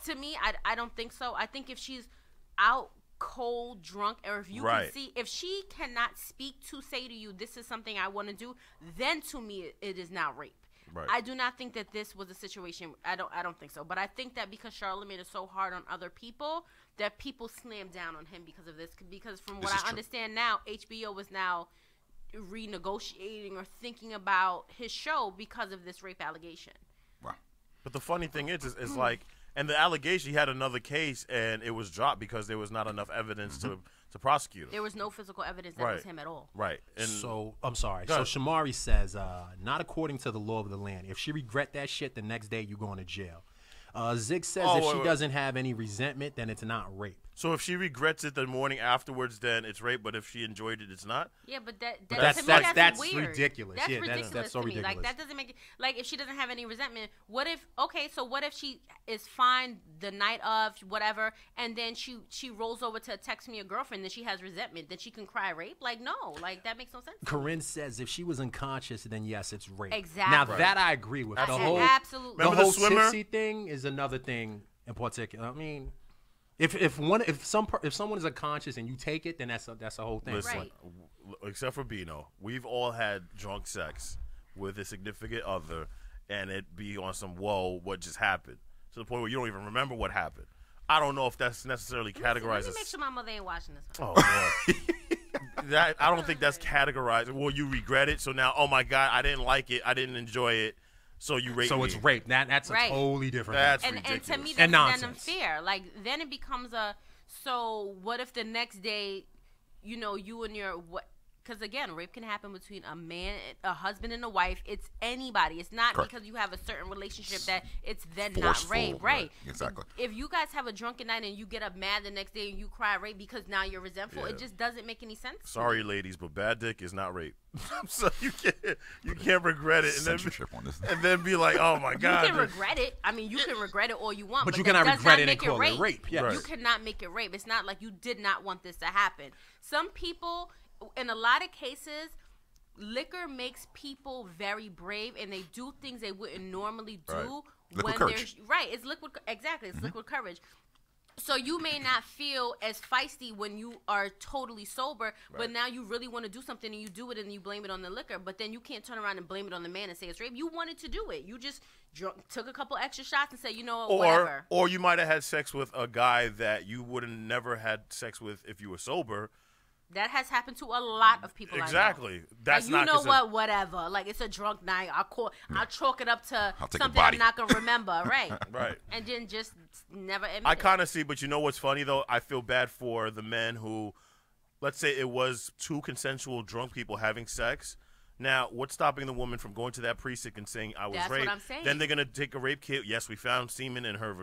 To me, I don't think so. I think if she's out cold drunk, or if you right. can see, if she cannot speak to say to you, this is something I want to do, then to me it is not rape. Right. I do not think that this was a situation. I don't think so. But I think that because Charlamagne is so hard on other people, that people slam down on him because of this. Because from what I understand now, HBO was now renegotiating or thinking about his show because of this rape allegation. Wow. But the funny thing is like, and the allegation, he had another case, and it was dropped because there was not enough evidence to prosecute him. There was no physical evidence that was him at all. Right. And so, I'm sorry. So, Shamari says, not according to the law of the land. If she regret that shit, the next day you going to jail. Zig says if she doesn't have any resentment, then it's not rape. So if she regrets it the morning afterwards, then it's rape. But if she enjoyed it, it's not. Yeah, but that's weird. Ridiculous. That's ridiculous. That's so to me. ridiculous. Like that doesn't make it. Like if she doesn't have any resentment, what if? Okay, so what if she is fine the night of whatever, and then she rolls over to text me a girlfriend, then she has resentment, then she can cry rape? Like no, like that makes no sense. Corinne says if she was unconscious, then yes, it's rape. Exactly. Now that I agree with. Absolutely. The whole tipsy thing is another thing in particular. I mean. If someone is unconscious and you take it, then that's a whole thing. Listen, right. Except for Bino, we've all had drunk sex with a significant other, and it be on some whoa, what just happened, to the point where you don't even remember what happened. I don't know if that's necessarily categorized. Let me make sure my mother ain't watching this one. Oh boy. I don't think that's categorized. Well, you regret it, so now, oh my God, I didn't like it, I didn't enjoy it. So you rape So me. it's rape. That's right. a totally different thing. And to me, that's then unfair. Like, then it becomes so what if the next day, you and your, because again, rape can happen between a husband and a wife. It's anybody. It's not Correct. because you have a certain relationship that it's then Forceful, not rape. Right. Exactly. If you guys have a drunken night and you get up mad the next day and you cry rape because now you're resentful, it just doesn't make any sense. Sorry, ladies, but bad dick is not rape. So you can't regret it and then be like, oh my God. You can regret it. I mean, you can regret it all you want, but you cannot regret it and call it rape. Yeah. Right. You cannot make it rape. It's not like you did not want this to happen. Some people, in a lot of cases, liquor makes people very brave, and they do things they wouldn't normally do when courage. It's liquid. Exactly, it's liquid courage. So you may not feel as feisty when you are totally sober, but now you really want to do something and you do it and you blame it on the liquor. But then you can't turn around and blame it on the man and say it's rape. You wanted to do it. You just took a couple extra shots and said, whatever. Or you might have had sex with a guy that you would have never had sex with if you were sober. That has happened to a lot of people. Exactly. I know. That's like, not whatever. Like it's a drunk night. I'll chalk it up to something I'm not gonna remember. Right. Right. And then just never admit I kind of see, but you know what's funny though? I feel bad for the men who, let's say it was two consensual drunk people having sex. Now, what's stopping the woman from going to that precinct and saying I was raped? That's what I'm saying. Then they're gonna take a rape kit. Yes, we found semen in her,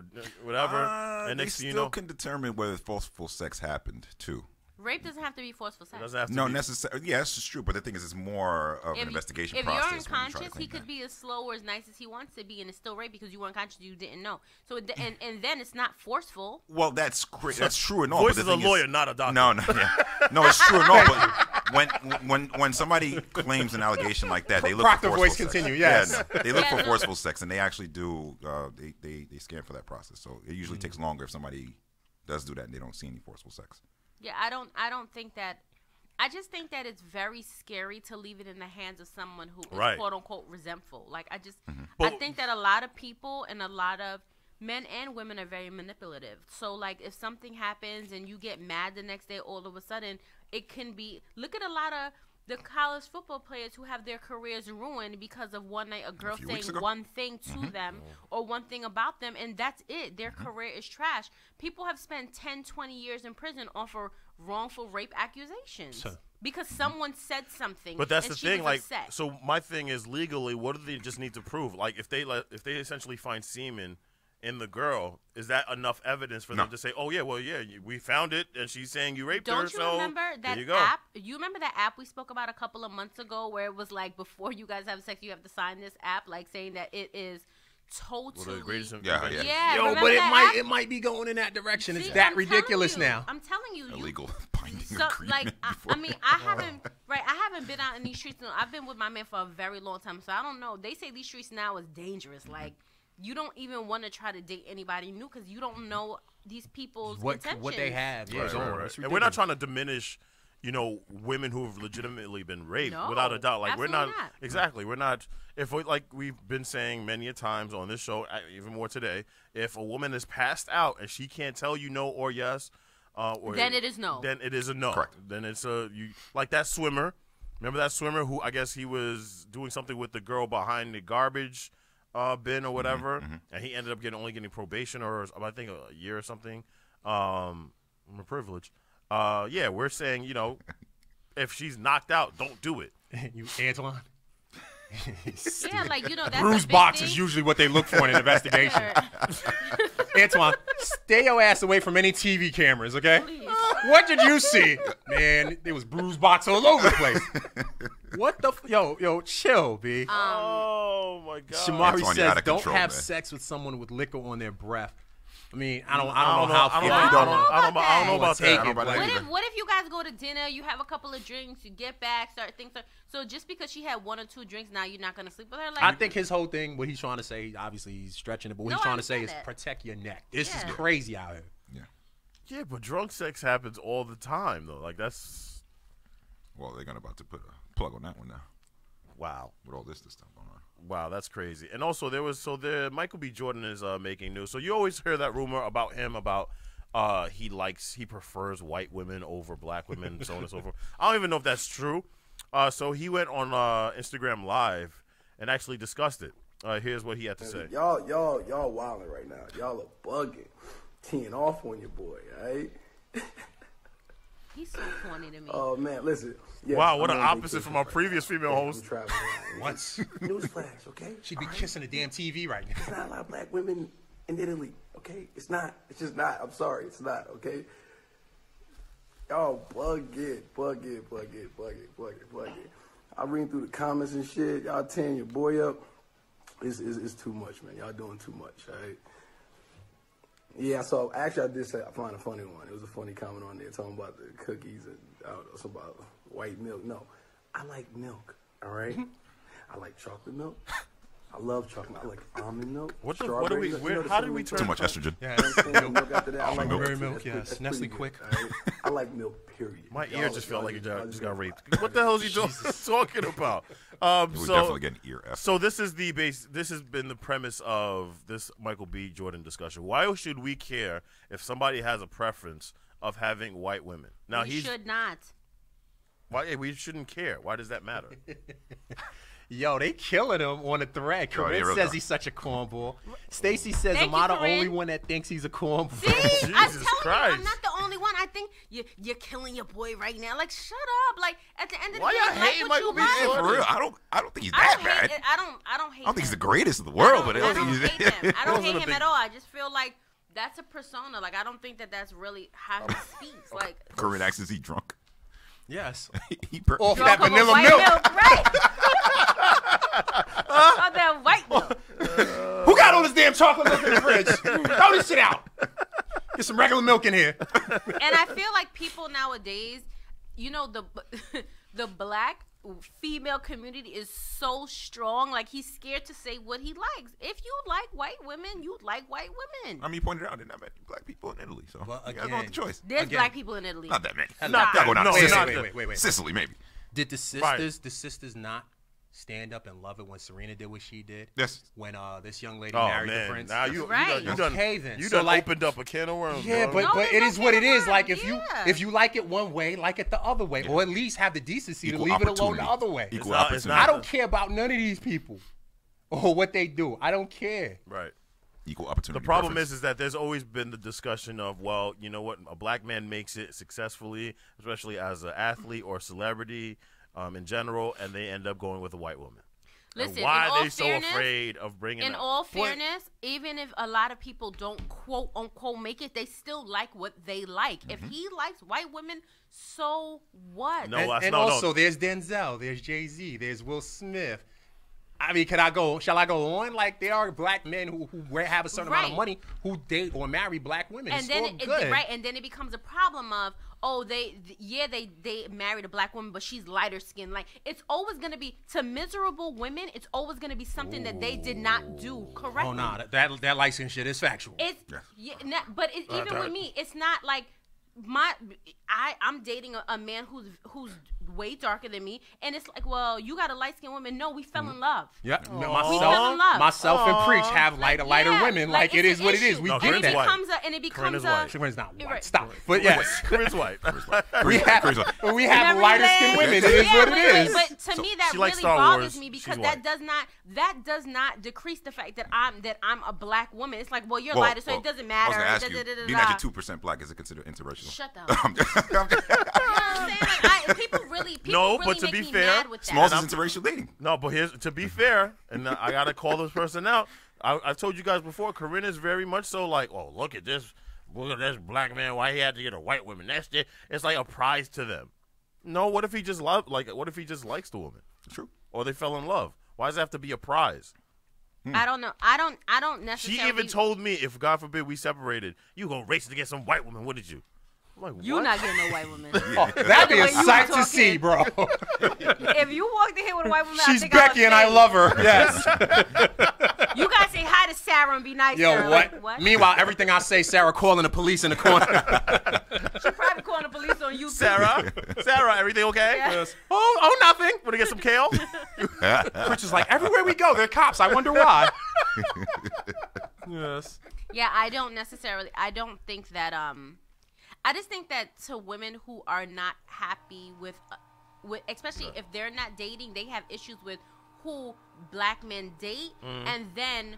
whatever. And they next thing you still know, can determine whether forceful sex happened too. Rape doesn't have to be forceful sex. It doesn't have to No, be. necessarily. Yeah, that's true. But the thing is, it's more of an investigation process. If you're unconscious, he could be as slow or as nice as he wants to be, and it's still rape because you were unconscious, you didn't know. So and then it's not forceful. Well, that's great. That's true and all. Voice but is a lawyer, not a doctor. No, it's true and all. But when somebody claims an allegation like that, they look Proctor for voice forceful continue. Sex. Yes, they look for forceful sex, and they actually do. They scan for that process. So it usually takes longer if somebody does do that and they don't see any forceful sex. Yeah, I don't think that. I just think that it's very scary to leave it in the hands of someone who is quote unquote resentful. Like I think that a lot of people and a lot of men and women are very manipulative. So like if something happens and you get mad the next day, all of a sudden it can be. Look at a lot of the college football players who have their careers ruined because of one night a girl saying one thing to them or one thing about them, and that's it. Their career is trash. People have spent 10, 20 years in prison off of wrongful rape accusations because someone said something. But that's and the she thing. was Like, upset. so my thing is legally, what do they just need to prove? Like, if they essentially find semen in the girl, is that enough evidence for them to say, oh, yeah, well, yeah, we found it, and she's saying you raped her, Don't you so remember that there you go. app? You remember that app we spoke about a couple of months ago where it was like, before you guys have sex, you have to sign this app, like saying that it is totally... Well, the greatest yeah. Yo, but it might be going in that direction. See, it's that I'm ridiculous now. I'm telling you. Illegal binding agreement. Like, I mean, I haven't been out in these streets. I've been with my man for a very long time, so I don't know. They say these streets now is dangerous. Like, you don't even want to try to date anybody new because you don't know these people's intentions. What they have. Yeah, right. And we're not trying to diminish women who have legitimately been raped, No, without a doubt. Like we're not, absolutely not. exactly. We're not. If we, like we've been saying many a times on this show, even more today, if a woman is passed out and she can't tell you no or yes, then it is no. Then it is a no. Correct. Then it's like that swimmer. Remember that swimmer who I guess he was doing something with the girl behind the garbage bin or whatever, and he ended up only getting probation or I think a year or something. I'm a privilege. Yeah, we're saying, if she's knocked out, don't do it. You, Antoine? Yeah, like, that's bruise a big box thing. is usually what they look for in an investigation. Antoine, stay your ass away from any TV cameras, okay? Please. What did you see? Man, there was bruise box all over the place. What the yo, chill, B. Oh my God. Shamari Antoine, you're says out of don't control, have man. sex with someone with liquor on their breath. I mean, I don't know how. I don't know about that. What if you guys go to dinner, you have a couple of drinks, you get back, start things. So just because she had 1 or 2 drinks, now you're not gonna sleep with her? Like, I think his whole thing, what he's trying to say, obviously he's stretching it, but what he's trying to say is protect your neck. This is crazy out here. Yeah, but drunk sex happens all the time, though. Like, that's... Well, they're about to put a plug on that one now. Wow. With all this stuff going on. Wow, that's crazy. And also, Michael B. Jordan is making news. So you always hear that rumor about him about he prefers white women over black women, so on and so forth. I don't even know if that's true. So he went on Instagram Live and actually discussed it. Here's what he had to say. Y'all wilding right now. Y'all are bugging. Teeing off on your boy, all right? He's so corny to me. Oh, man, listen. Yes, wow, what an opposite from our previous female host. Once. Newsflash, okay? She'd be kissing the damn TV right now. There's not a lot of black women in Italy, okay? It's not. It's just not. I'm sorry. It's not, okay? Y'all bug it. I read through the comments and shit. Y'all tearing your boy up. It's too much, man. Y'all doing too much, all right? Yeah, so actually I did say I find a funny one. It was a funny comment on there talking about the cookies and I don't know, something about white milk. No, I like milk, all right? I like chocolate milk. I love chocolate. I like almond milk. How did we turn too much estrogen? Yeah, milk after that. I like milk. Milk, yes. Nestle Quick. Right? I like milk, period. My ear just felt like it just got raped. What the hell is he talking about? We're definitely getting ear F. So this is this has been the premise of this Michael B. Jordan discussion. Why should we care if somebody has a preference of having white women? Now he should not. Why we shouldn't care? Why does that matter? Yo, they killing him on the thread. Corinne says he's such a cornball. Stacy says, am I the only one that thinks he's a cornball? See, I'm telling you, I'm not the only one. I think you're killing your boy right now. Like, shut up. Like, at the end of the day, y'all hating Michael B. For real, I don't think he's that bad. I don't hate him. I don't think he's the greatest in the world, but I don't hate him. I don't hate him at all. I just feel like that's a persona. Like, I don't think that's really how he speaks. Like, Corinne asks, is he drunk? Yes. Off that vanilla milk. Right. Oh, that white milk. Who got all this damn chocolate milk in the fridge? Throw this shit out. Get some regular milk in here. And I feel like people nowadays, the black female community is so strong. Like, he's scared to say what he likes. If you like white women, you like white women. I mean, you pointed out there's not many black people in Italy, so you gotta go with the choice. There's black people in Italy. Not that many. Wait. Sicily, maybe. Did the sisters not stand up and love it when Serena did what she did? Yes. When this young lady married the prince. Now you done opened up a can of worms. Yeah, but it is what it is. Like, if you like it one way, like it the other way, or at least have the decency to leave it alone the other way. Equal opportunity. I don't care about none of these people or what they do. I don't care. Right. Equal opportunity. The problem is that there's always been the discussion of, well, you know what, a black man makes it successfully, especially as an athlete or celebrity in general, and they end up going with a white woman. Listen, and why are they so afraid of bringing in all fairness, even if a lot of people don't quote unquote make it, they still like what they like. If he likes white women, so what? No, and also there's Denzel, there's Jay-Z, there's Will Smith. I mean, shall I go on? Like, there are black men who have a certain amount of money who date or marry black women. And then and then it becomes a problem of, they married a black woman, but she's lighter skinned. Like, it's always gonna be, to miserable women, it's always gonna be something that they did not do correctly. Oh no, that light skin shit is factual. But even with me, it's not like I'm dating a man who's way darker than me, and it's like, well, you got a light skinned woman. No, we fell in love. Yeah, we fell in love. Myself and Preach have lighter women. Like it is what it is. We get that. And it becomes a. Corinne's not white. Stop. But yes, Corinne's white. we have lighter skinned women. It is what it is. But to me, that really bothers me because that does not decrease the fact that I'm a black woman. It's like, well, you're lighter, so it doesn't matter. I was going to ask you, being that you're 2% black, is it considered interracial? Shut down. People really but to make be me fair, mad with that. Smalls is interracial dating. No, but to be fair, and I gotta call this person out. I've told you guys before, Corinne is very much so like, oh, look at this black man. Why he had to get a white woman? It's like a prize to them. No, what if he just what if he just likes the woman? True. Or they fell in love. Why does it have to be a prize? I don't know. I don't necessarily. She even told me, if God forbid we separated, you gonna race to get some white woman, wouldn't you? I'm like, you're not getting no white woman. That'd be a sight to see, bro. If you walked in here with a white woman, she's Becky and I love her. Yes. You guys say hi to Sarah and be nice to her. Yo, what? Meanwhile, everything I say, Sarah calling the police in the corner. She probably calling the police on YouTube. Sarah, everything okay? Yeah. Yes. Oh, nothing. Want to get some kale? Which is like, everywhere we go, there are cops. I wonder why. Yes. Yeah, I don't think that I just think that to women who are not happy with especially if they're not dating, they have issues with who black men date, and then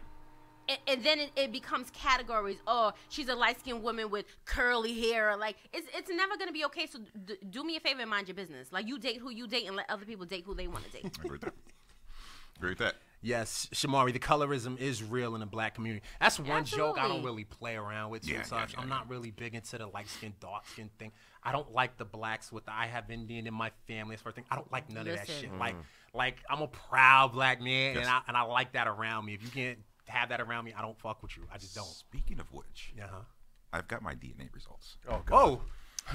it becomes categories. Oh, she's a light-skinned woman with curly hair. Like it's never gonna be okay. So do me a favor and mind your business. Like you date who you date and let other people date who they want to date. I agree with that. Yes, Shamari, the colorism is real in the black community. That's one joke I don't really play around with too much. I'm not really big into the light-skinned, dark-skinned thing. I don't like the blacks with I have Indian in my family. That's first thing. I don't like none of that shit. Like I'm a proud black man, and I like that around me. If you can't have that around me, I don't fuck with you. I just don't. Speaking of which, I've got my DNA results. Oh, God. Oh.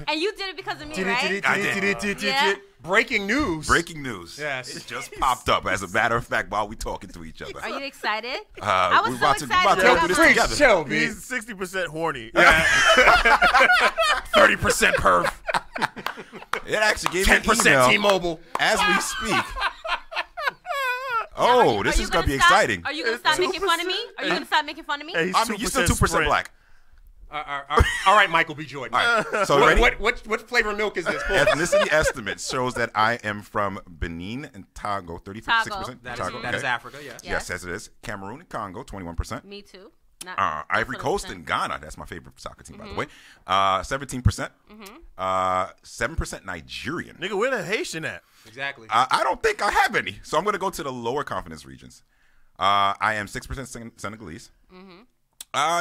And you did it because of me, right? I did. Yeah. Breaking news. Yes. It just popped up, as a matter of fact, while we talking to each other. Are you excited? I was so excited. We're about to go through this together. Chill, He's 60% horny. Yeah. 30% perv. It actually gave me an 10% email T-Mobile as we speak. Oh, this is going to be exciting. Are you going to stop making fun of me? Are you going to stop making fun of me? Hey, I mean, you're still 2% black. All right, Michael B. Jordan. All right. So ready? What flavor of milk is this? Ethnicity estimate shows that I am from Benin and Togo, 36%. That is Africa, yes. Yes, as it is. Cameroon and Congo, 21%. Me too. Ivory Coast and Ghana, that's my favorite soccer team, by the way, 17%. 7% Nigerian. Nigga, where the Haitian at? Exactly. I don't think I have any. So I'm going to go to the lower confidence regions. I am 6% Senegalese.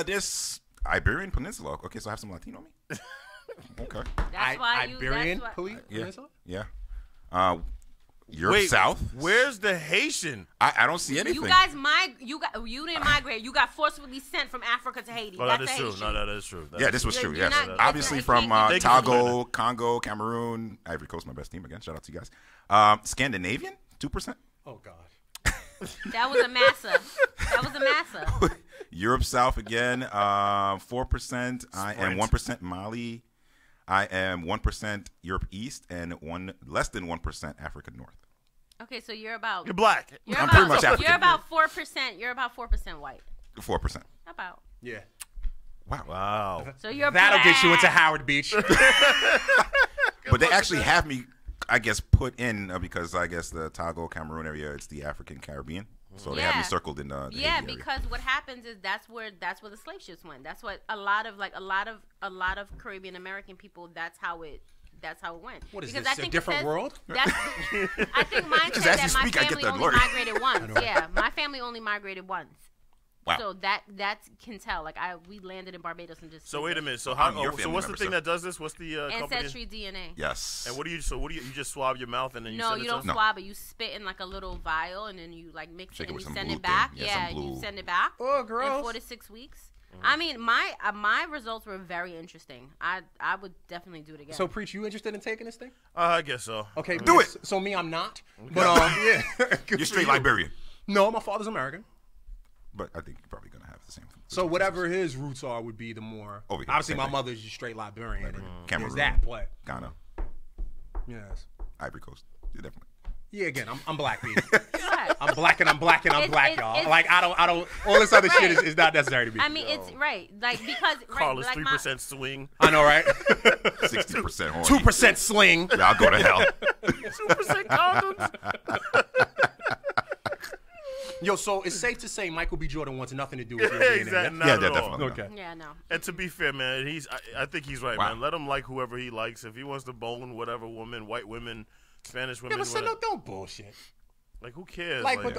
This Iberian Peninsula. Okay, so I have some Latino in me. Okay. That's why Iberian Peninsula? Yeah. Europe South. Where's the Haitian? I don't see anything. You guys, you didn't migrate. You got forcibly sent from Africa to Haiti. Oh, That's that is true. Haitian. No, that is true. This was true. Yes, obviously from Togo, Congo, Cameroon, Ivory Coast, my best team again. Shout out to you guys. Scandinavian, 2%. Oh God. That was a massa. Europe South again, 4%. I am 1% Mali. I am 1% Europe East and less than 1% Africa North. Okay, so you're black. I'm pretty much African. You're about 4%. You're about 4% white. 4%. About. Yeah. Wow. So you're that'll get you into Howard Beach. But they actually have me, I guess, put in because I guess the Togo, Cameroon area, it's the African Caribbean. So they have me circled in the Haiti area. Because what happens is that's where the slave ships went. That's what a lot of Caribbean American people. That's how it went. What is this? A different world? I think mine said that my family only migrated once. Yeah, my family only migrated once. Wow. So that can tell. Like we landed in Barbados and just. So wait a minute. So so what's the thing that does this? What's the Ancestry company? DNA? Yes. And what do you just swab your mouth and then you send it to you don't swab it. You spit in like a little vial and then you like mix it and you send it back. You send it back. Oh, gross. In 4 to 6 weeks. I mean, my results were very interesting. I would definitely do it again. So, Preach, you interested in taking this thing? I guess so. Okay, do it. So me, I'm not. But you're straight Liberian. No, my father's American. But I think you're probably going to have the same thing. So whatever his roots are would be the more. Over here, Obviously, same my thing. mother's just straight Liberian. And Cameroon, there's that, but Ghana, yes, Ivory Coast. Yeah, definitely. yeah. Again, I'm black, baby. I'm black, y'all. Like I don't. All this other shit is not necessary to me. I mean, it's right, like because Carlos, like 3% swing. I know, right? 60% horny. 2% sling. Y'all go to hell. 2% condoms. Yo, so it's safe to say Michael B. Jordan wants nothing to do with your DNA. Exactly. Yeah? Not at all. definitely. Okay. Yeah, no. And to be fair, man, I think he's right, Wow. man. Let him like whoever he likes. If he wants to bone whatever woman, white women, Spanish women, Yeah, but son, whatever. don't bullshit. Like, who cares? Like, Like,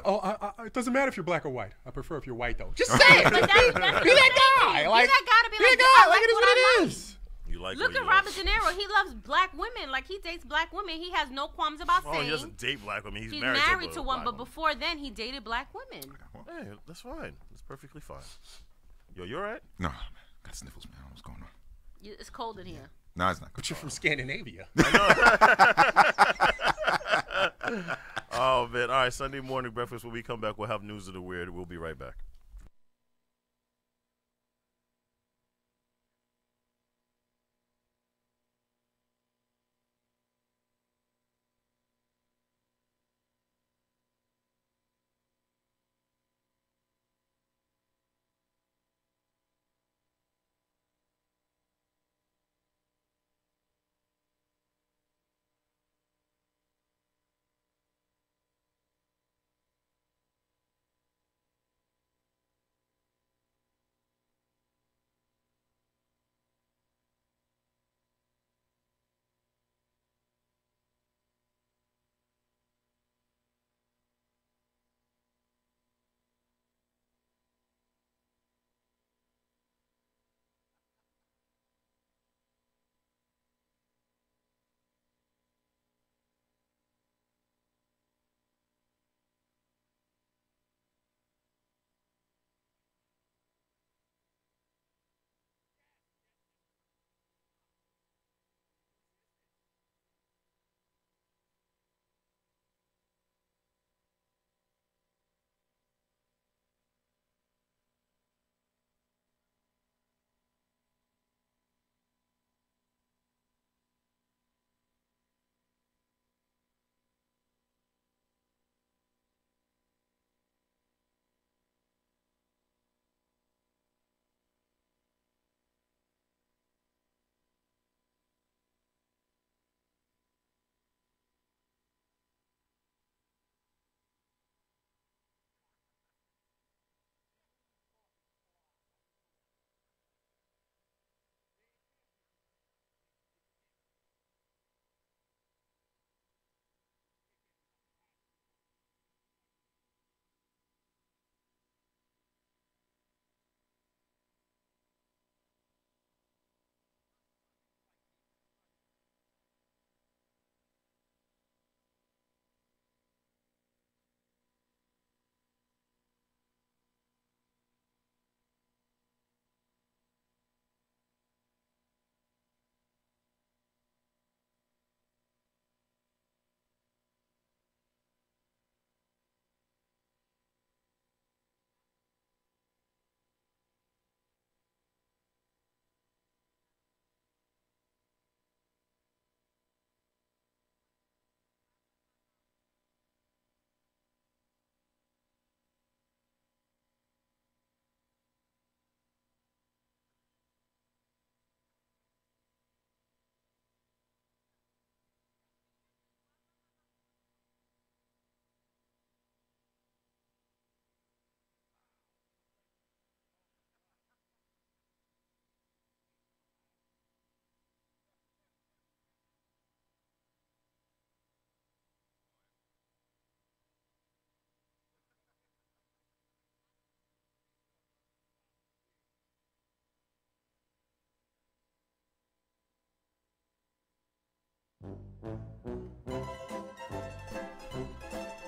it doesn't matter if you're black or white. I prefer if you're white, though. Just say it. But that's Be that guy. Like, that guy to be be like, that guy. I Like, it is what what I it like. is. you like Look what at you Robert De Niro. He loves black women. Like, he dates black women. He has no qualms about Oh, saying he doesn't date black women. He's he's married, married to a one. black But woman. before then, he dated black women. Hey, that's fine. That's perfectly fine. Yo, you all right? No, man. Got sniffles, man. I don't know what's going on. It's cold in here. No, it's not. But you're from Scandinavia. Oh, man. All right, Sunday morning breakfast. When we come back, we'll have news of the weird. We'll be right back.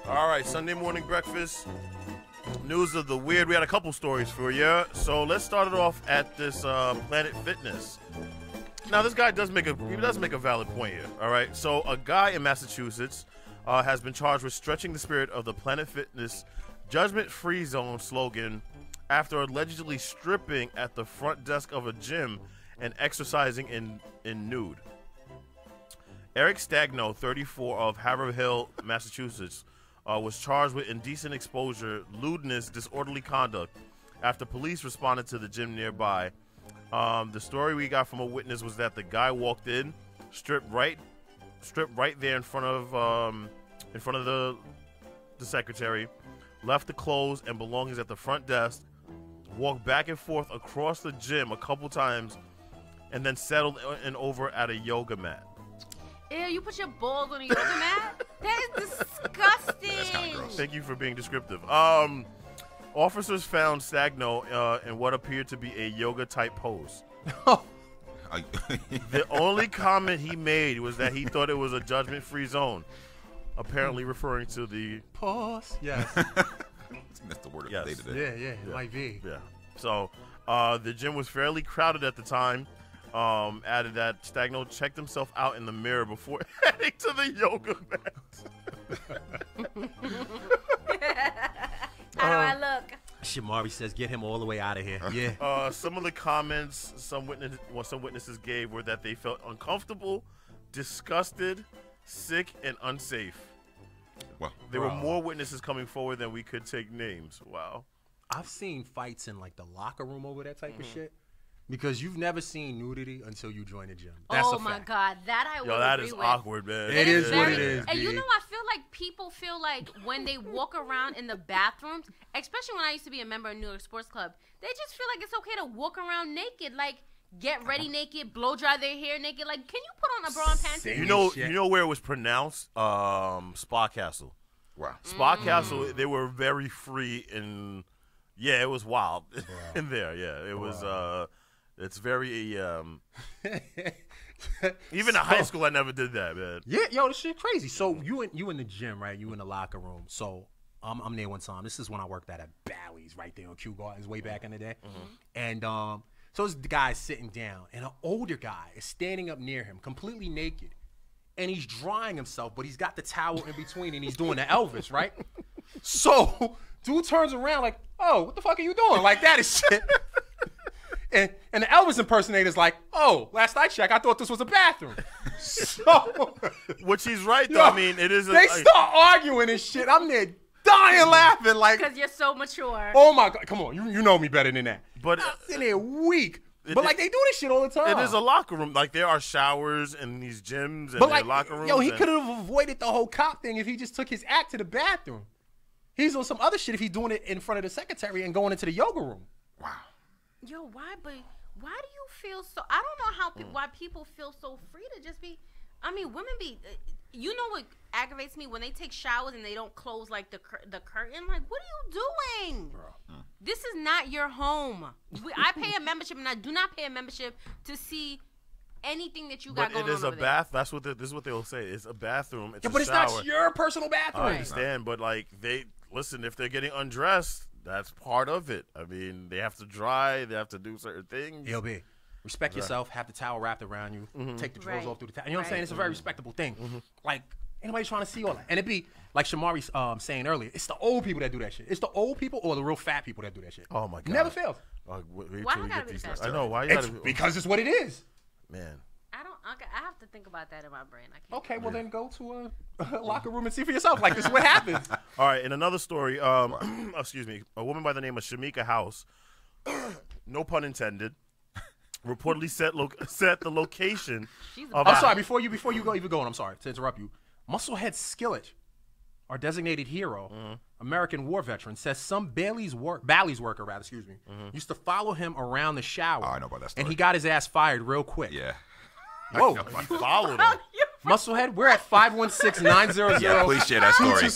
All right, Sunday morning breakfast. News of the weird. We had a couple stories for you. So let's start it off at this Planet Fitness. Now, this guy does make a valid point here. All right. So a guy in Massachusetts has been charged with stretching the spirit of the Planet Fitness Judgment Free Zone slogan after allegedly stripping at the front desk of a gym and exercising in nude. Eric Stagno, 34, of Haverhill, Massachusetts, was charged with indecent exposure, lewdness, disorderly conduct after police responded to the gym nearby. The story we got from a witness was that the guy walked in, stripped right there in front of the secretary, left the clothes and belongings at the front desk, walked back and forth across the gym a couple times, and then settled in over at a yoga mat. Ew, you put your balls on a yoga mat? That is disgusting. That's kind of gross. Thank you for being descriptive. Officers found Stagno in what appeared to be a yoga-type pose. The only comment he made was that he thought it was a judgment-free zone, apparently referring to the pause. Yes. That's the word of the day today. Yeah, it might be. Yeah. So the gym was fairly crowded at the time. Added that Stagno checked himself out in the mirror before heading to the yoga mat. How do I look? Shamari says, "Get him all the way out of here." Yeah. Some of the comments some witnesses gave were that they felt uncomfortable, disgusted, sick, and unsafe. Well, there were more witnesses coming forward than we could take names. Wow. I've seen fights in like the locker room over that type of shit. Because you've never seen nudity until you join a gym. That's a my fact. God, that I would that agree is with. awkward, man. It is what it is. And you know, I feel like people feel like when they walk around in the bathrooms, especially when I used to be a member of New York Sports Club, they just feel like it's okay to walk around naked, like get ready naked, blow dry their hair naked. Like, can you put on a bra and pants? You know where it was pronounced? Spa Castle. Wow. Spa Castle. They were very free and it was wild in there. Yeah, it was. It's very even in high school I never did that, man. Yeah, yo, this shit crazy. So you in the gym, right? You in the locker room. So I'm there one time. This is when I worked at Bally's right there on Kew Gardens way back in the day. And so this guy sitting down, and an older guy is standing up near him, completely naked, and he's drying himself, but he's got the towel in between, and he's doing the Elvis, right? So dude turns around like, "Oh, what the fuck are you doing?" Like that is shit. And the Elvis impersonator's like, "Oh, last I checked, I thought this was a bathroom." So, which he's right though. I mean, it is. They start arguing and shit. I'm there dying laughing like, because you're so mature. Oh my God, come on, you know me better than that. But I'm in there weak. But like they do this shit all the time. It is a locker room. Like there are showers in these gyms and but like, locker rooms. Yo, he could have avoided the whole cop thing if he just took his act to the bathroom. He's on some other shit if he's doing it in front of the secretary and going into the yoga room. Wow. Yo, why do you feel so? I don't know how why people feel so free to just be. I mean, women be. You know what aggravates me when they take showers and they don't close like the curtain. Like, what are you doing? This is not your home. I pay a membership, and I do not pay a membership to see anything that you got going on. But it is a bath. This is what they'll say. It's a bathroom. It's but a shower. It's not your personal bathroom. I understand, but like listen, if they're getting undressed, that's part of it. I mean, they have to dry. They have to do certain things. LB, respect yourself. Have the towel wrapped around you. Take the drawers off through the towel. You know what I'm saying? It's a very respectable thing. Like, anybody trying to see all that. And it be, like Shamari's saying earlier, it's the old people that do that shit. It's the old people or the real fat people that do that shit. Oh, my God. Never fails. Why I gotta be fat? I know. Why you gotta be. Because it's what it is. Man. I have to think about that in my brain. I can't. Okay, well then go to a locker room and see for yourself. Like, this is what happens. All right, in another story, excuse me, a woman by the name of Shamika House, no pun intended, reportedly set the location of. I'm sorry, before you go even going, I'm sorry to interrupt you. Musclehead Skillage, our designated hero, American war veteran, says some Bally's worker, used to follow him around the shower. Oh, I know about that story. And he got his ass fired real quick. Yeah. Whoa. He followed him. Musclehead, we're at 516-900-2278. Yeah, please share that story.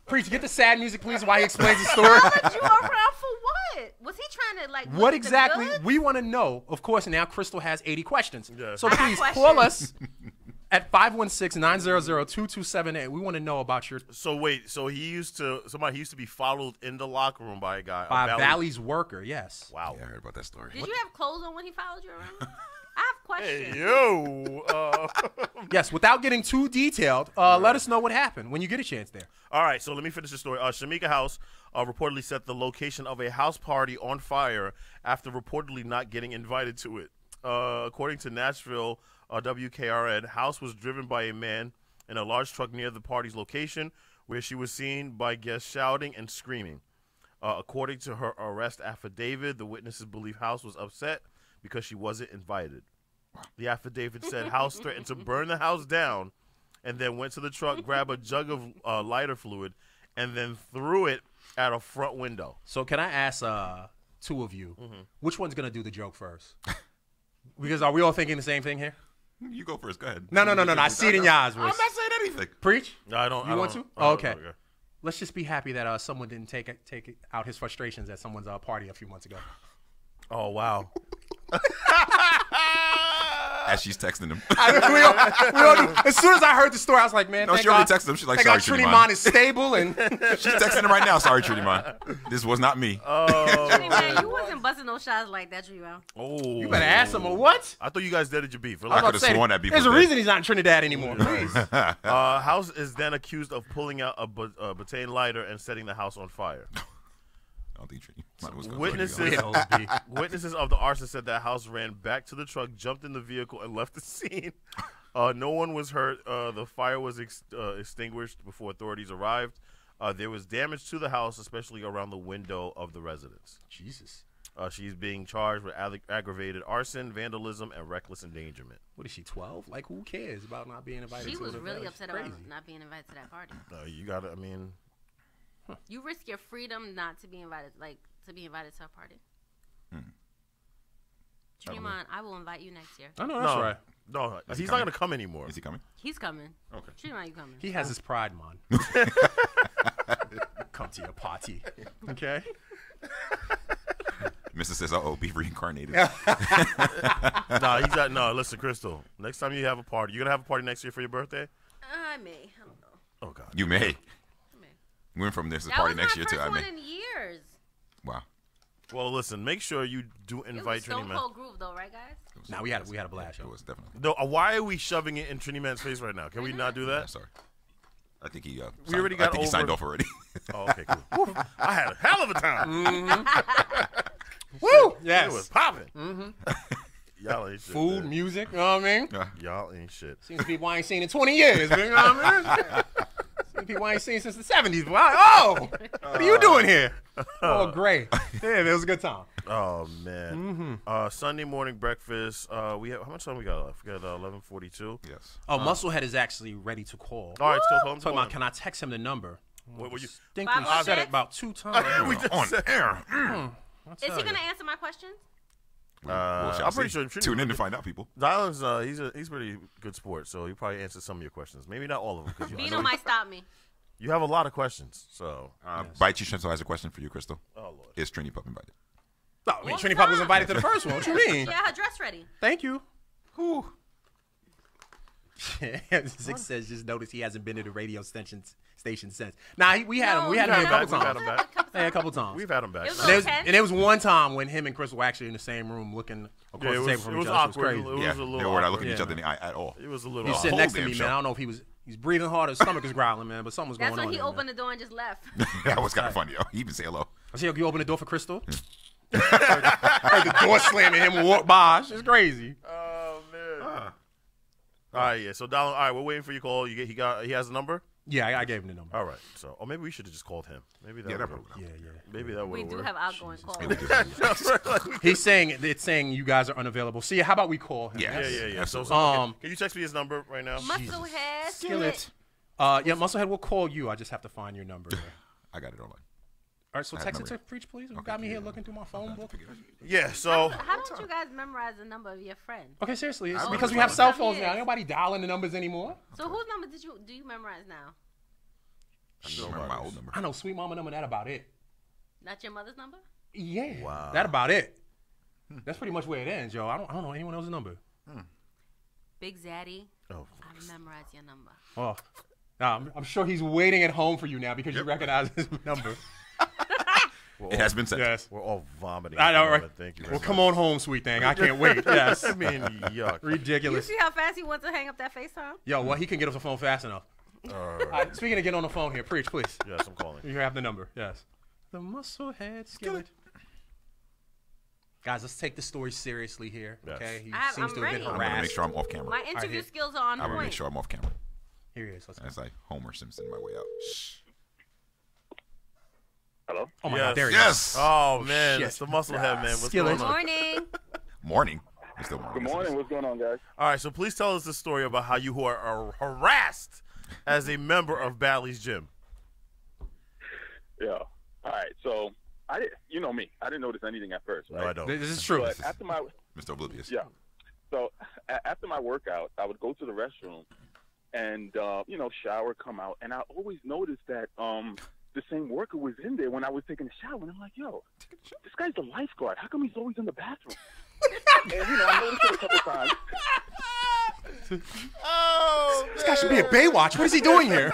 Preach, get the sad music, please, while he explains the story. But you around for what? Was he trying to, like, what exactly? We want to know. Of course, now Crystal has 80 questions. Yeah. So please call us at 516-900-2278. We want to know about your... So wait, somebody used to be followed in the locker room by a guy. By a Bally's worker, yes. Wow. Yeah, I heard about that story. Did you have clothes on when he followed you around? I have questions. Hey, yo. Yes, without getting too detailed, let us know what happened when you get a chance there. All right, so let me finish the story. Shamika House reportedly set the location of a house party on fire after reportedly not getting invited to it. According to Nashville WKRN, House was driven by a man in a large truck near the party's location, where she was seen by guests shouting and screaming. According to her arrest affidavit, the witnesses believe House was upset because she wasn't invited. The affidavit said House threatened to burn the house down and then went to the truck, grabbed a jug of lighter fluid, and then threw it at a front window. So can I ask two of you, which one's going to do the joke first? Because are we all thinking the same thing here? You go first. Go ahead. No. I see it in your eyes, Bruce. I'm not saying anything. Preach? No, I don't. You want to? I don't, Okay. Okay. Let's just be happy that someone didn't take out his frustrations at someone's party a few months ago. Oh, wow. As she's texting him. As soon as I heard the story, I was like, man, no, she already texted him. She's like, sorry, Trinity Mon is stable. And she's texting him right now. Sorry, Trinity Mon. This was not me. Trinity Man, you wasn't busting no shots like that, Trinity Mon. Oh. You better ask him, or what? I thought you guys deaded your beef. I could have sworn that beef There's was a dead. reason he's not in Trinidad anymore. Please. House is then accused of pulling out a butane lighter and setting the house on fire. I don't think Trinity Mon was going Witnesses of the arson said that House ran back to the truck, jumped in the vehicle, and left the scene. No one was hurt. The fire was extinguished before authorities arrived. There was damage to the house, especially around the window of the residence. Jesus. She's being charged with aggravated arson, vandalism, and reckless endangerment. What is she, 12? Like, who cares about not being invited? She to was an really event? upset about not being invited to that party. You got to, I mean... You risk your freedom not to be invited, to be invited to a party. Trinity Mon, I will invite you next year. I know, that's right. No, he's not going to come anymore. Is he coming? He's coming. Okay. Trinity Mon, you coming? He has his pride, man. Come to your party. Okay? Mr. says, be reincarnated. No, listen, Crystal. Next time you have a party, you going to have a party next year for your birthday? I may. I don't know. Oh, God. You may. We went from this party next year to I may. That was my first one in years. Wow. Well, listen, make sure you do invite Trinity Man. It was Stone Cold Groove, though, right, guys? Nah, we had a blast. It was definitely. No, why are we shoving it in Trinity Man's face right now? Can we not do that? Yeah, sorry. I think he. We already got. I think he signed off already. Oh, okay, cool. I had a hell of a time. Woo! Yes. It was popping. Y'all ain't shit. Food, man. music, you know what I mean? Y'all ain't shit. Seen people I ain't seen in 20 years, man. You know what I mean? Seen people I ain't seen since the 70s. What are you doing here? Oh, great. Yeah, it was a good time. Oh, man. Sunday morning breakfast. We have, how much time we got left? We got 11:42. Yes. Oh, Musclehead is actually ready to call. All right, still calling. Talking about, can I text him the number? What were you? I think we said it about 2 times. We just on air. Is he going to answer my questions? I'm pretty sure. Tune in to find out, people. Dylan's he's pretty good sport, so he probably answered some of your questions. Maybe not all of them. Bino might stop me. You have a lot of questions, so. Bite Chinso has a question for you, Crystal. Oh, Lord. Is Trini Pup invited? No, I mean, Trini Pup was invited to the first one. What you mean? She had her dress ready. Thank you. Whew. Six says, just notice he hasn't been to the radio station since. Nah, we had him. We had him a couple times. Yeah, a couple times. We've had him back. And there was one time when him and Chris were actually in the same room looking across the table from each other. Awkward. It was crazy. It was a little they were not awkward. looking each other in the eye at all. It was a little. He was sitting next to me, man. I don't know if he's breathing hard, his stomach is growling, man, but something was going on. That's when he there, opened the door and just left. That was kind of funny, yo. He even say hello. I see you open the door for Crystal. Heard the door slamming him and walk by. It's crazy. Oh man. All right, yeah. So Donald, all right, we're waiting for your call. He has a number. Yeah, I gave him the number. All right. So, maybe we should have just called him. Maybe that. Yeah. Maybe that would. We do have outgoing calls. He's saying you guys are unavailable. See, how about we call him? Yeah. So can you text me his number right now? Musclehead. Skillet. Yeah, Musclehead will call you. I just have to find your number. I got it online. All right, so text it to Preach, please. You got me here looking through my phone book. Yeah, so. How don't you guys memorize the number of your friend? Okay, seriously. It's because we have cell phones now. Nobody dialing the numbers anymore. So whose number do you memorize now? I don't remember my old number. I know Sweet Mama number, that about it. Not your mother's number? Yeah. Wow. That about it. That's pretty much where it ends, yo. I don't know anyone else's number. Big Zaddy. Oh. I memorize your number. Oh. I'm sure he's waiting at home for you now because you recognize his number. It has been said. Yes. We're all vomiting. I know, right? Thank you. Well, come on home, sweet thing. I can't wait. Yes. I mean, yuck. Ridiculous. You see how fast he wants to hang up that FaceTime? Yo, well, he can get off the phone fast enough. Speaking of getting on the phone here, preach, please. Yes, I'm calling. You have the number. Yes. The Musclehead Skillet. Guys, let's take the story seriously here. Yes. Okay, he I'm seems to have been ready. harassed. I'm gonna make sure I'm off camera. My interview here. skills are on I'm gonna point. make sure I'm off camera. Here he is. Let's go. That's like Homer Simpson my way out. Shh. Hello? Oh my Yes. God, there he Yes. is. Oh man, shit. it's the Musclehead man. What's Skillet. going on? Morning. Morning. It's still morning. Good morning. What's going on, guys? All right, so please tell us the story about how you are harassed as a member of Bally's Gym. Yeah. All right. So you know me. I didn't notice anything at first. Right? No, I don't. This is true. But after my Mr. Oblivious. yeah. So after my workout, I would go to the restroom and shower, come out, and I always noticed that the same worker was in there when I was taking a shower, and I'm like, yo, this guy's the lifeguard. How come he's always in the bathroom? And I noticed it a couple times. This guy should be at Baywatch. What is he doing here?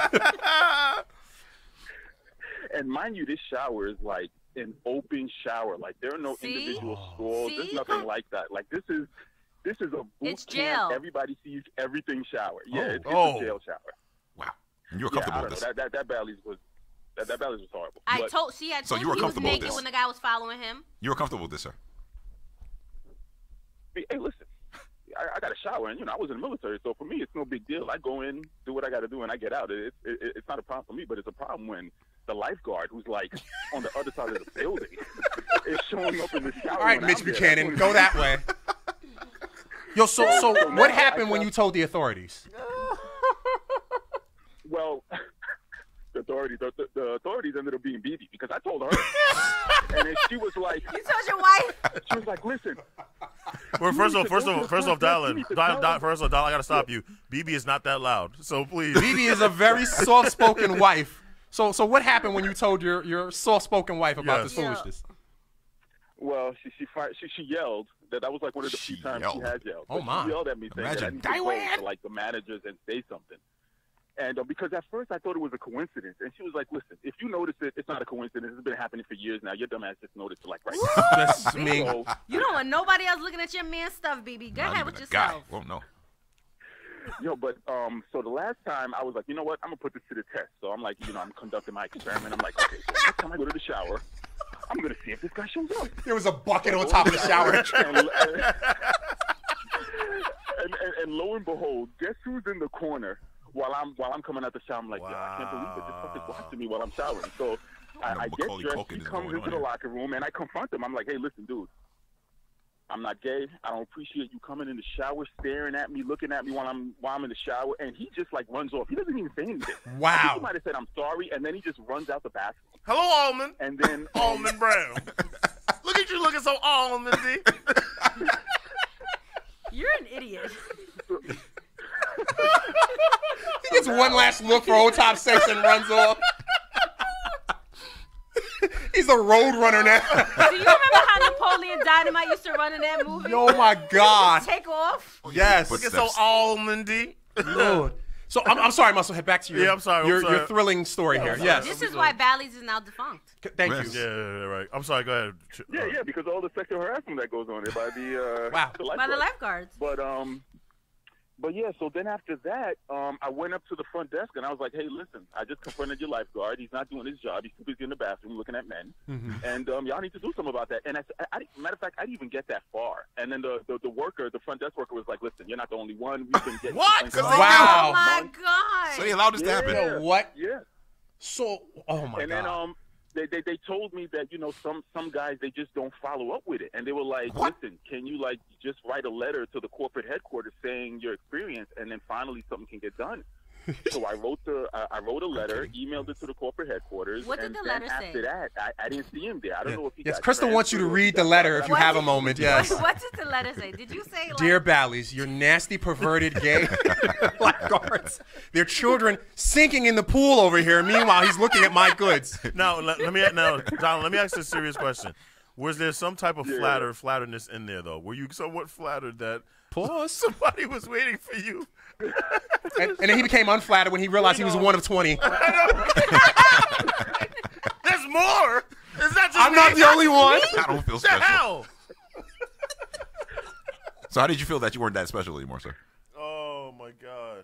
And mind you, this shower is like an open shower. Like there are no individual stalls. There's nothing like that. Like this is a boot It's camp. jail. Everybody sees everything shower. Yeah, it's a jail shower. Wow. And you were comfortable I with don't this? know. That Bally's was horrible. I But- told So you you were he was comfortable with naked this? when the guy was following him. You were comfortable with this, sir? Hey, listen, I got a shower, and I was in the military, so for me, it's no big deal. I go in, do what I got to do, and I get out. It's not a problem for me, but it's a problem when the lifeguard, who's like on the other side of the building, is showing up in the shower. All right, when Mitch I'm there. Buchanan, That's go when- that way. Yo, so what happened when you told the authorities? Well, the authorities ended up being BB because I told her, and then she was like, "You told your wife?" She was like, "Listen." Well, first off, Dylan, I gotta stop you. BB is not that loud, so please. BB is a very soft-spoken wife. So what happened when you told your soft-spoken wife about this foolishness? Well, she yelled. That was like one of the few times she had yelled. Oh, But my. She yelled at me saying that I need to go to like the managers and say something. And because at first I thought it was a coincidence, and she was like, "Listen, if you notice it, it's not a coincidence. It's been happening for years now. Your dumb ass just noticed it like right now." That's me. So, You don't want nobody else looking at your man stuff, BB. Go ahead with yourself. Well, no. but so the last time I was like, you know what? I'm gonna put this to the test. So I'm like, I'm conducting my experiment. I'm like, okay, so next time I go to the shower, I'm gonna see if this guy shows up. There was a bucket on top of the shower. And lo and behold, guess who's in the corner while I'm coming out the shower? I'm like, yo, I can't believe it. This fuck is watching me while I'm showering. So I get dressed. He comes into the locker room, and I confront him. I'm like, hey, listen, dude. I'm not gay. I don't appreciate you coming in the shower, staring at me, looking at me while I'm in the shower. And he just like runs off. He doesn't even say anything. Wow. I think he might have said I'm sorry, and then he just runs out the bathroom. Hello, Almond. And then Almond Brown. Look at you looking so almondy. You're an idiot. He gets one last look for old top sex and runs off. He's a road runner now. Do you remember how Napoleon Dynamite used to run in that movie? Oh my God. Take off. Yes. Look at so almondy. Lord. So I'm sorry, Musclehead. Back to your I'm sorry. your thrilling story here. Yes. This is why Bally's is now defunct. Thank you. Yeah, right. I'm sorry. Go ahead. Yeah, because all the sexual harassment that goes on there by the By the lifeguards. But yeah, so then after that, I went up to the front desk and I was like, hey, listen, I just confronted your lifeguard. He's not doing his job. He's too busy in the bathroom looking at men. And y'all need to do something about that. And matter of fact, I didn't even get that far. And then the worker, the front desk worker was like, listen, you're not the only one. We've been getting What? Wow. Oh my God. So they allowed this to happen. Yo, what? Yeah. So, oh my And God. then they told me that some guys they just don't follow up with it, and they were like, listen, can you like just write a letter to the corporate headquarters saying your experience, and then finally something can get done. So I wrote a letter, emailed it to the corporate headquarters. What did and the then letter after say? that, I didn't see him there. I don't know if he Yes, got Crystal wants you to transferred or read he the got letter if you fired. have a moment. Yes. What did the letter say? Did you say like, Dear Bally's, your nasty, perverted, gay lifeguards, their children sinking in the pool over here. Meanwhile, he's looking at my goods. Now, Donald, let me ask you a serious question. Was there some type of flatterness in there, though? Were you somewhat flattered that somebody was waiting for you? And then he became unflattered when he realized he was one of 20. There's more. Is that just I'm me? not the only one. I don't feel The special. hell? So how did you feel that you weren't that special anymore, sir? Oh my God.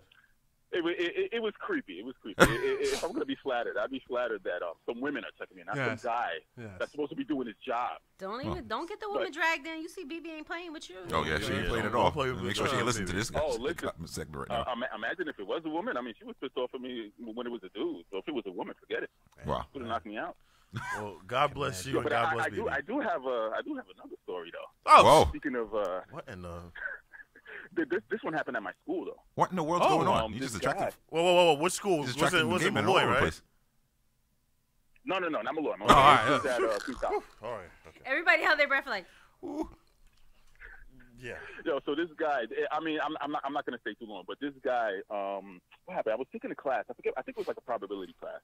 It was creepy. It was creepy. If I'm gonna be flattered, I'd be flattered that some women are checking me, not some guy that's supposed to be doing his job. Don't get the woman dragged in. You see, BB ain't playing with you. Oh yeah, she ain't playing at all. Make sure she ain't listen to this segment right now. Imagine if it was a woman. I mean, she was pissed off at me when it was a dude. So if it was a woman, forget it. Wow. Would have knocked me out. Well, God bless you. But God bless BB. I do have another story though. Oh, whoa. Speaking of what in the? This one happened at my school though. What in the world's going on? You just attractive. Whoa! What school? Was it Malloy, right? No, not Malloy. Oh, all right. All right. Okay. Everybody held their breath like. Ooh. Yeah. Yo, so this guy. I mean, I'm not gonna stay too long, but this guy. What happened? I was taking a class. I think it was like a probability class.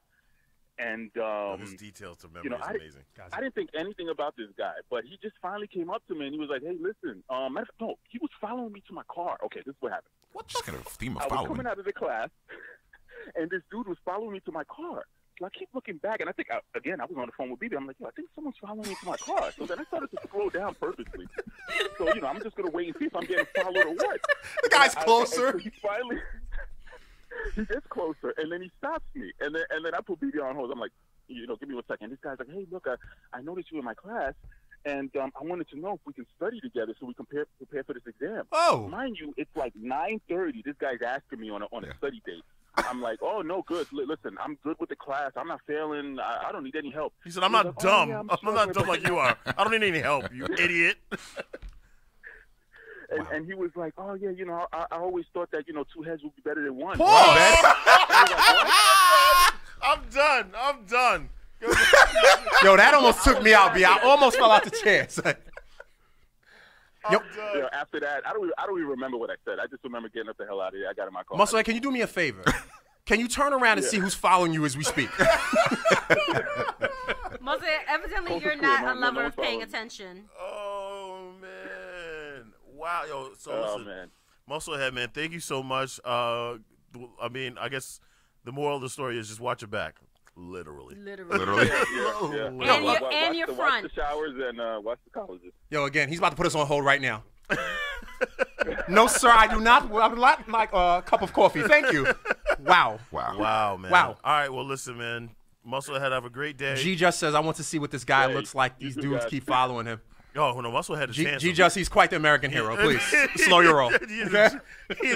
And his details to memory is amazing. I didn't think anything about this guy, but he just finally came up to me and he was like, "Hey, listen, no, he was following me to my car." Okay, this is what happened. What kind of theme of I was following? coming out of the class, and this dude was following me to my car. So I keep looking back, and I think I was on the phone with BB. I'm like, "Yo, I think someone's following me to my car." So then I started to scroll down purposely. So I'm just gonna wait and see if I'm getting followed or what. The guy's closer. And he finally. He gets closer, and then he stops me, and then I put BB on hold. I'm like, give me 1 second. This guy's like, "Hey, look, I noticed you in my class, and I wanted to know if we can study together so we can prepare for this exam." Oh, mind you, it's like 9:30. This guy's asking me on a study date. I'm like, "Oh no, good. Listen, I'm good with the class. I'm not failing. I don't need any help." He said, "I'm not dumb. I'm not dumb like you are. I don't need any help, you idiot." And he was like, "Oh yeah, I always thought that 2 heads would be better than one." I'm done. Yo, that almost took me out, B. I almost fell out the chair. Yo, after that, I don't even remember what I said. I just remember getting up the hell out of here. I got in my car. Muscle, can you do me a favor? Can you turn around and see who's following you as we speak? Muscle, evidently you're not a lover of paying attention. Oh man. Wow, yo. So listen, Musclehead, man, thank you so much. I mean, I guess the moral of the story is just watch it back. Literally. Yeah. And your front. Watch the showers and watch the colleges. Yo, again, he's about to put us on hold right now. No, sir, I do not. I would like a cup of coffee. Thank you. Wow, man. Wow. All right, well, listen, man. Musclehead, have a great day. G just says, I want to see what this guy looks like. These dudes keep following him. Oh, no, Musclehead is handsome. G just, he's quite the American hero. Please, slow your roll. He's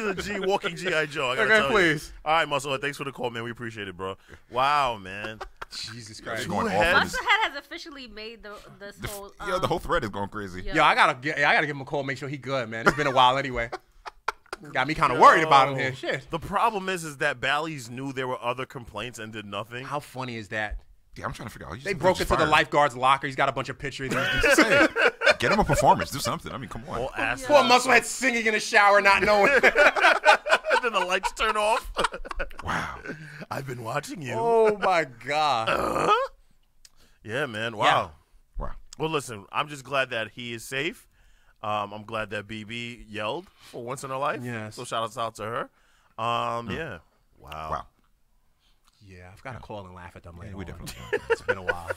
a G, walking G.I. Joe. I gotta tell please. You. All right, Musclehead, thanks for the call, man. We appreciate it, bro. Wow, man. Jesus Christ. Musclehead has officially made this whole. The whole thread is going crazy. Yo, I gotta give him a call, make sure he good, man. It's been a while anyway. Got me kind of worried about him here. Shit. The problem is that Bally's knew there were other complaints and did nothing. How funny is that? Yeah, I'm trying to figure out. They broke into the lifeguard's locker. He's got a bunch of pictures. Get him a performance. Do something. I mean, come on. Poor Musclehead singing in the shower, not knowing. And then the lights turn off. Wow. I've been watching you. Oh, my God. Yeah, man. Wow. Yeah. Wow. Well, listen, I'm just glad that he is safe. I'm glad that BB yelled for once in her life. Yes. So shout out to her. Yeah. Wow. Yeah, I've got to call and laugh at them later. We definitely. It's been a while.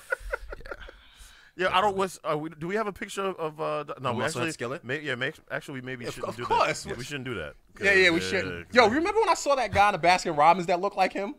Yeah, I don't. Do we have a picture of? No, we actually. Skillet? Actually, we maybe shouldn't do of course. that. We shouldn't do that. Yeah, we shouldn't. Yo, remember when I saw that guy in the Baskin Robbins that looked like him?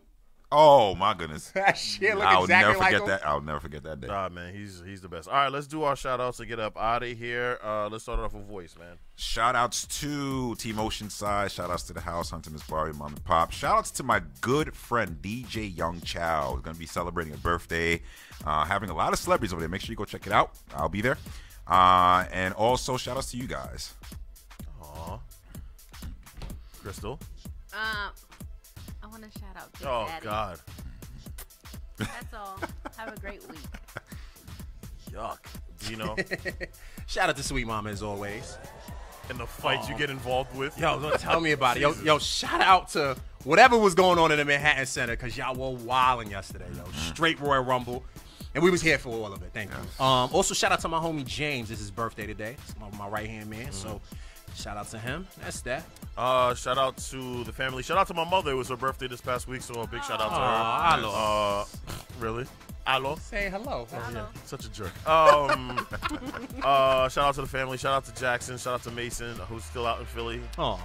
Oh my goodness. That shit looked exactly like him. I'll never forget that day. Man, he's the best. All right, let's do our shout outs to get up out of here. Let's start off with voice, man. Shout outs to Team Oceanside. Shout outs to the house, Hunter, Miss Barry, Mom and Pop. Shout outs to my good friend DJ Young Chow. He's gonna be celebrating a birthday. Having a lot of celebrities over there. Make sure you go check it out. I'll be there. And also shout outs to you guys. Aw. Crystal. I want to shout out Big Daddy. God. That's all. Have a great week. Yuck. Dino. Shout out to Sweet Mama as always. And the fights you get involved with. Yo, don't tell me about it. Yo, shout out to whatever was going on in the Manhattan Center because y'all were wilding yesterday, yo. Straight Royal Rumble. And we was here for all of it. Thank you. Also, shout out to my homie James. It's his birthday today. It's my right-hand man. So, shout out to him. That's that. Shout out to the family. Shout out to my mother. It was her birthday this past week, so a big shout out to her. I love Really? Hello. Say hello. Yeah, such a jerk. Shout out to the family. Shout out to Jackson. Shout out to Mason, who's still out in Philly,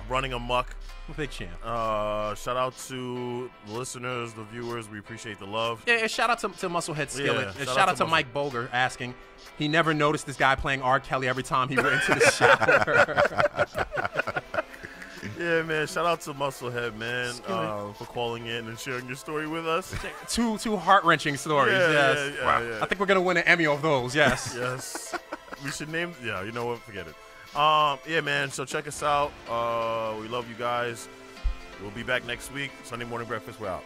running amok. Big champ. Shout out to the listeners, the viewers. We appreciate the love. Yeah, shout out to Musclehead Skillet. Yeah, shout out to Mike Boger asking. He never noticed this guy playing R. Kelly every time he went into the shower. Yeah, man. Shout out to Musclehead, man, for calling in and sharing your story with us. Two heart-wrenching stories. Yes. Yeah. I think we're gonna win an Emmy of those. Yes. Yes. We should name. Yeah. You know what? Forget it. Yeah, man. So check us out. We love you guys. We'll be back next week. Sunday Morning Breakfast. We're out.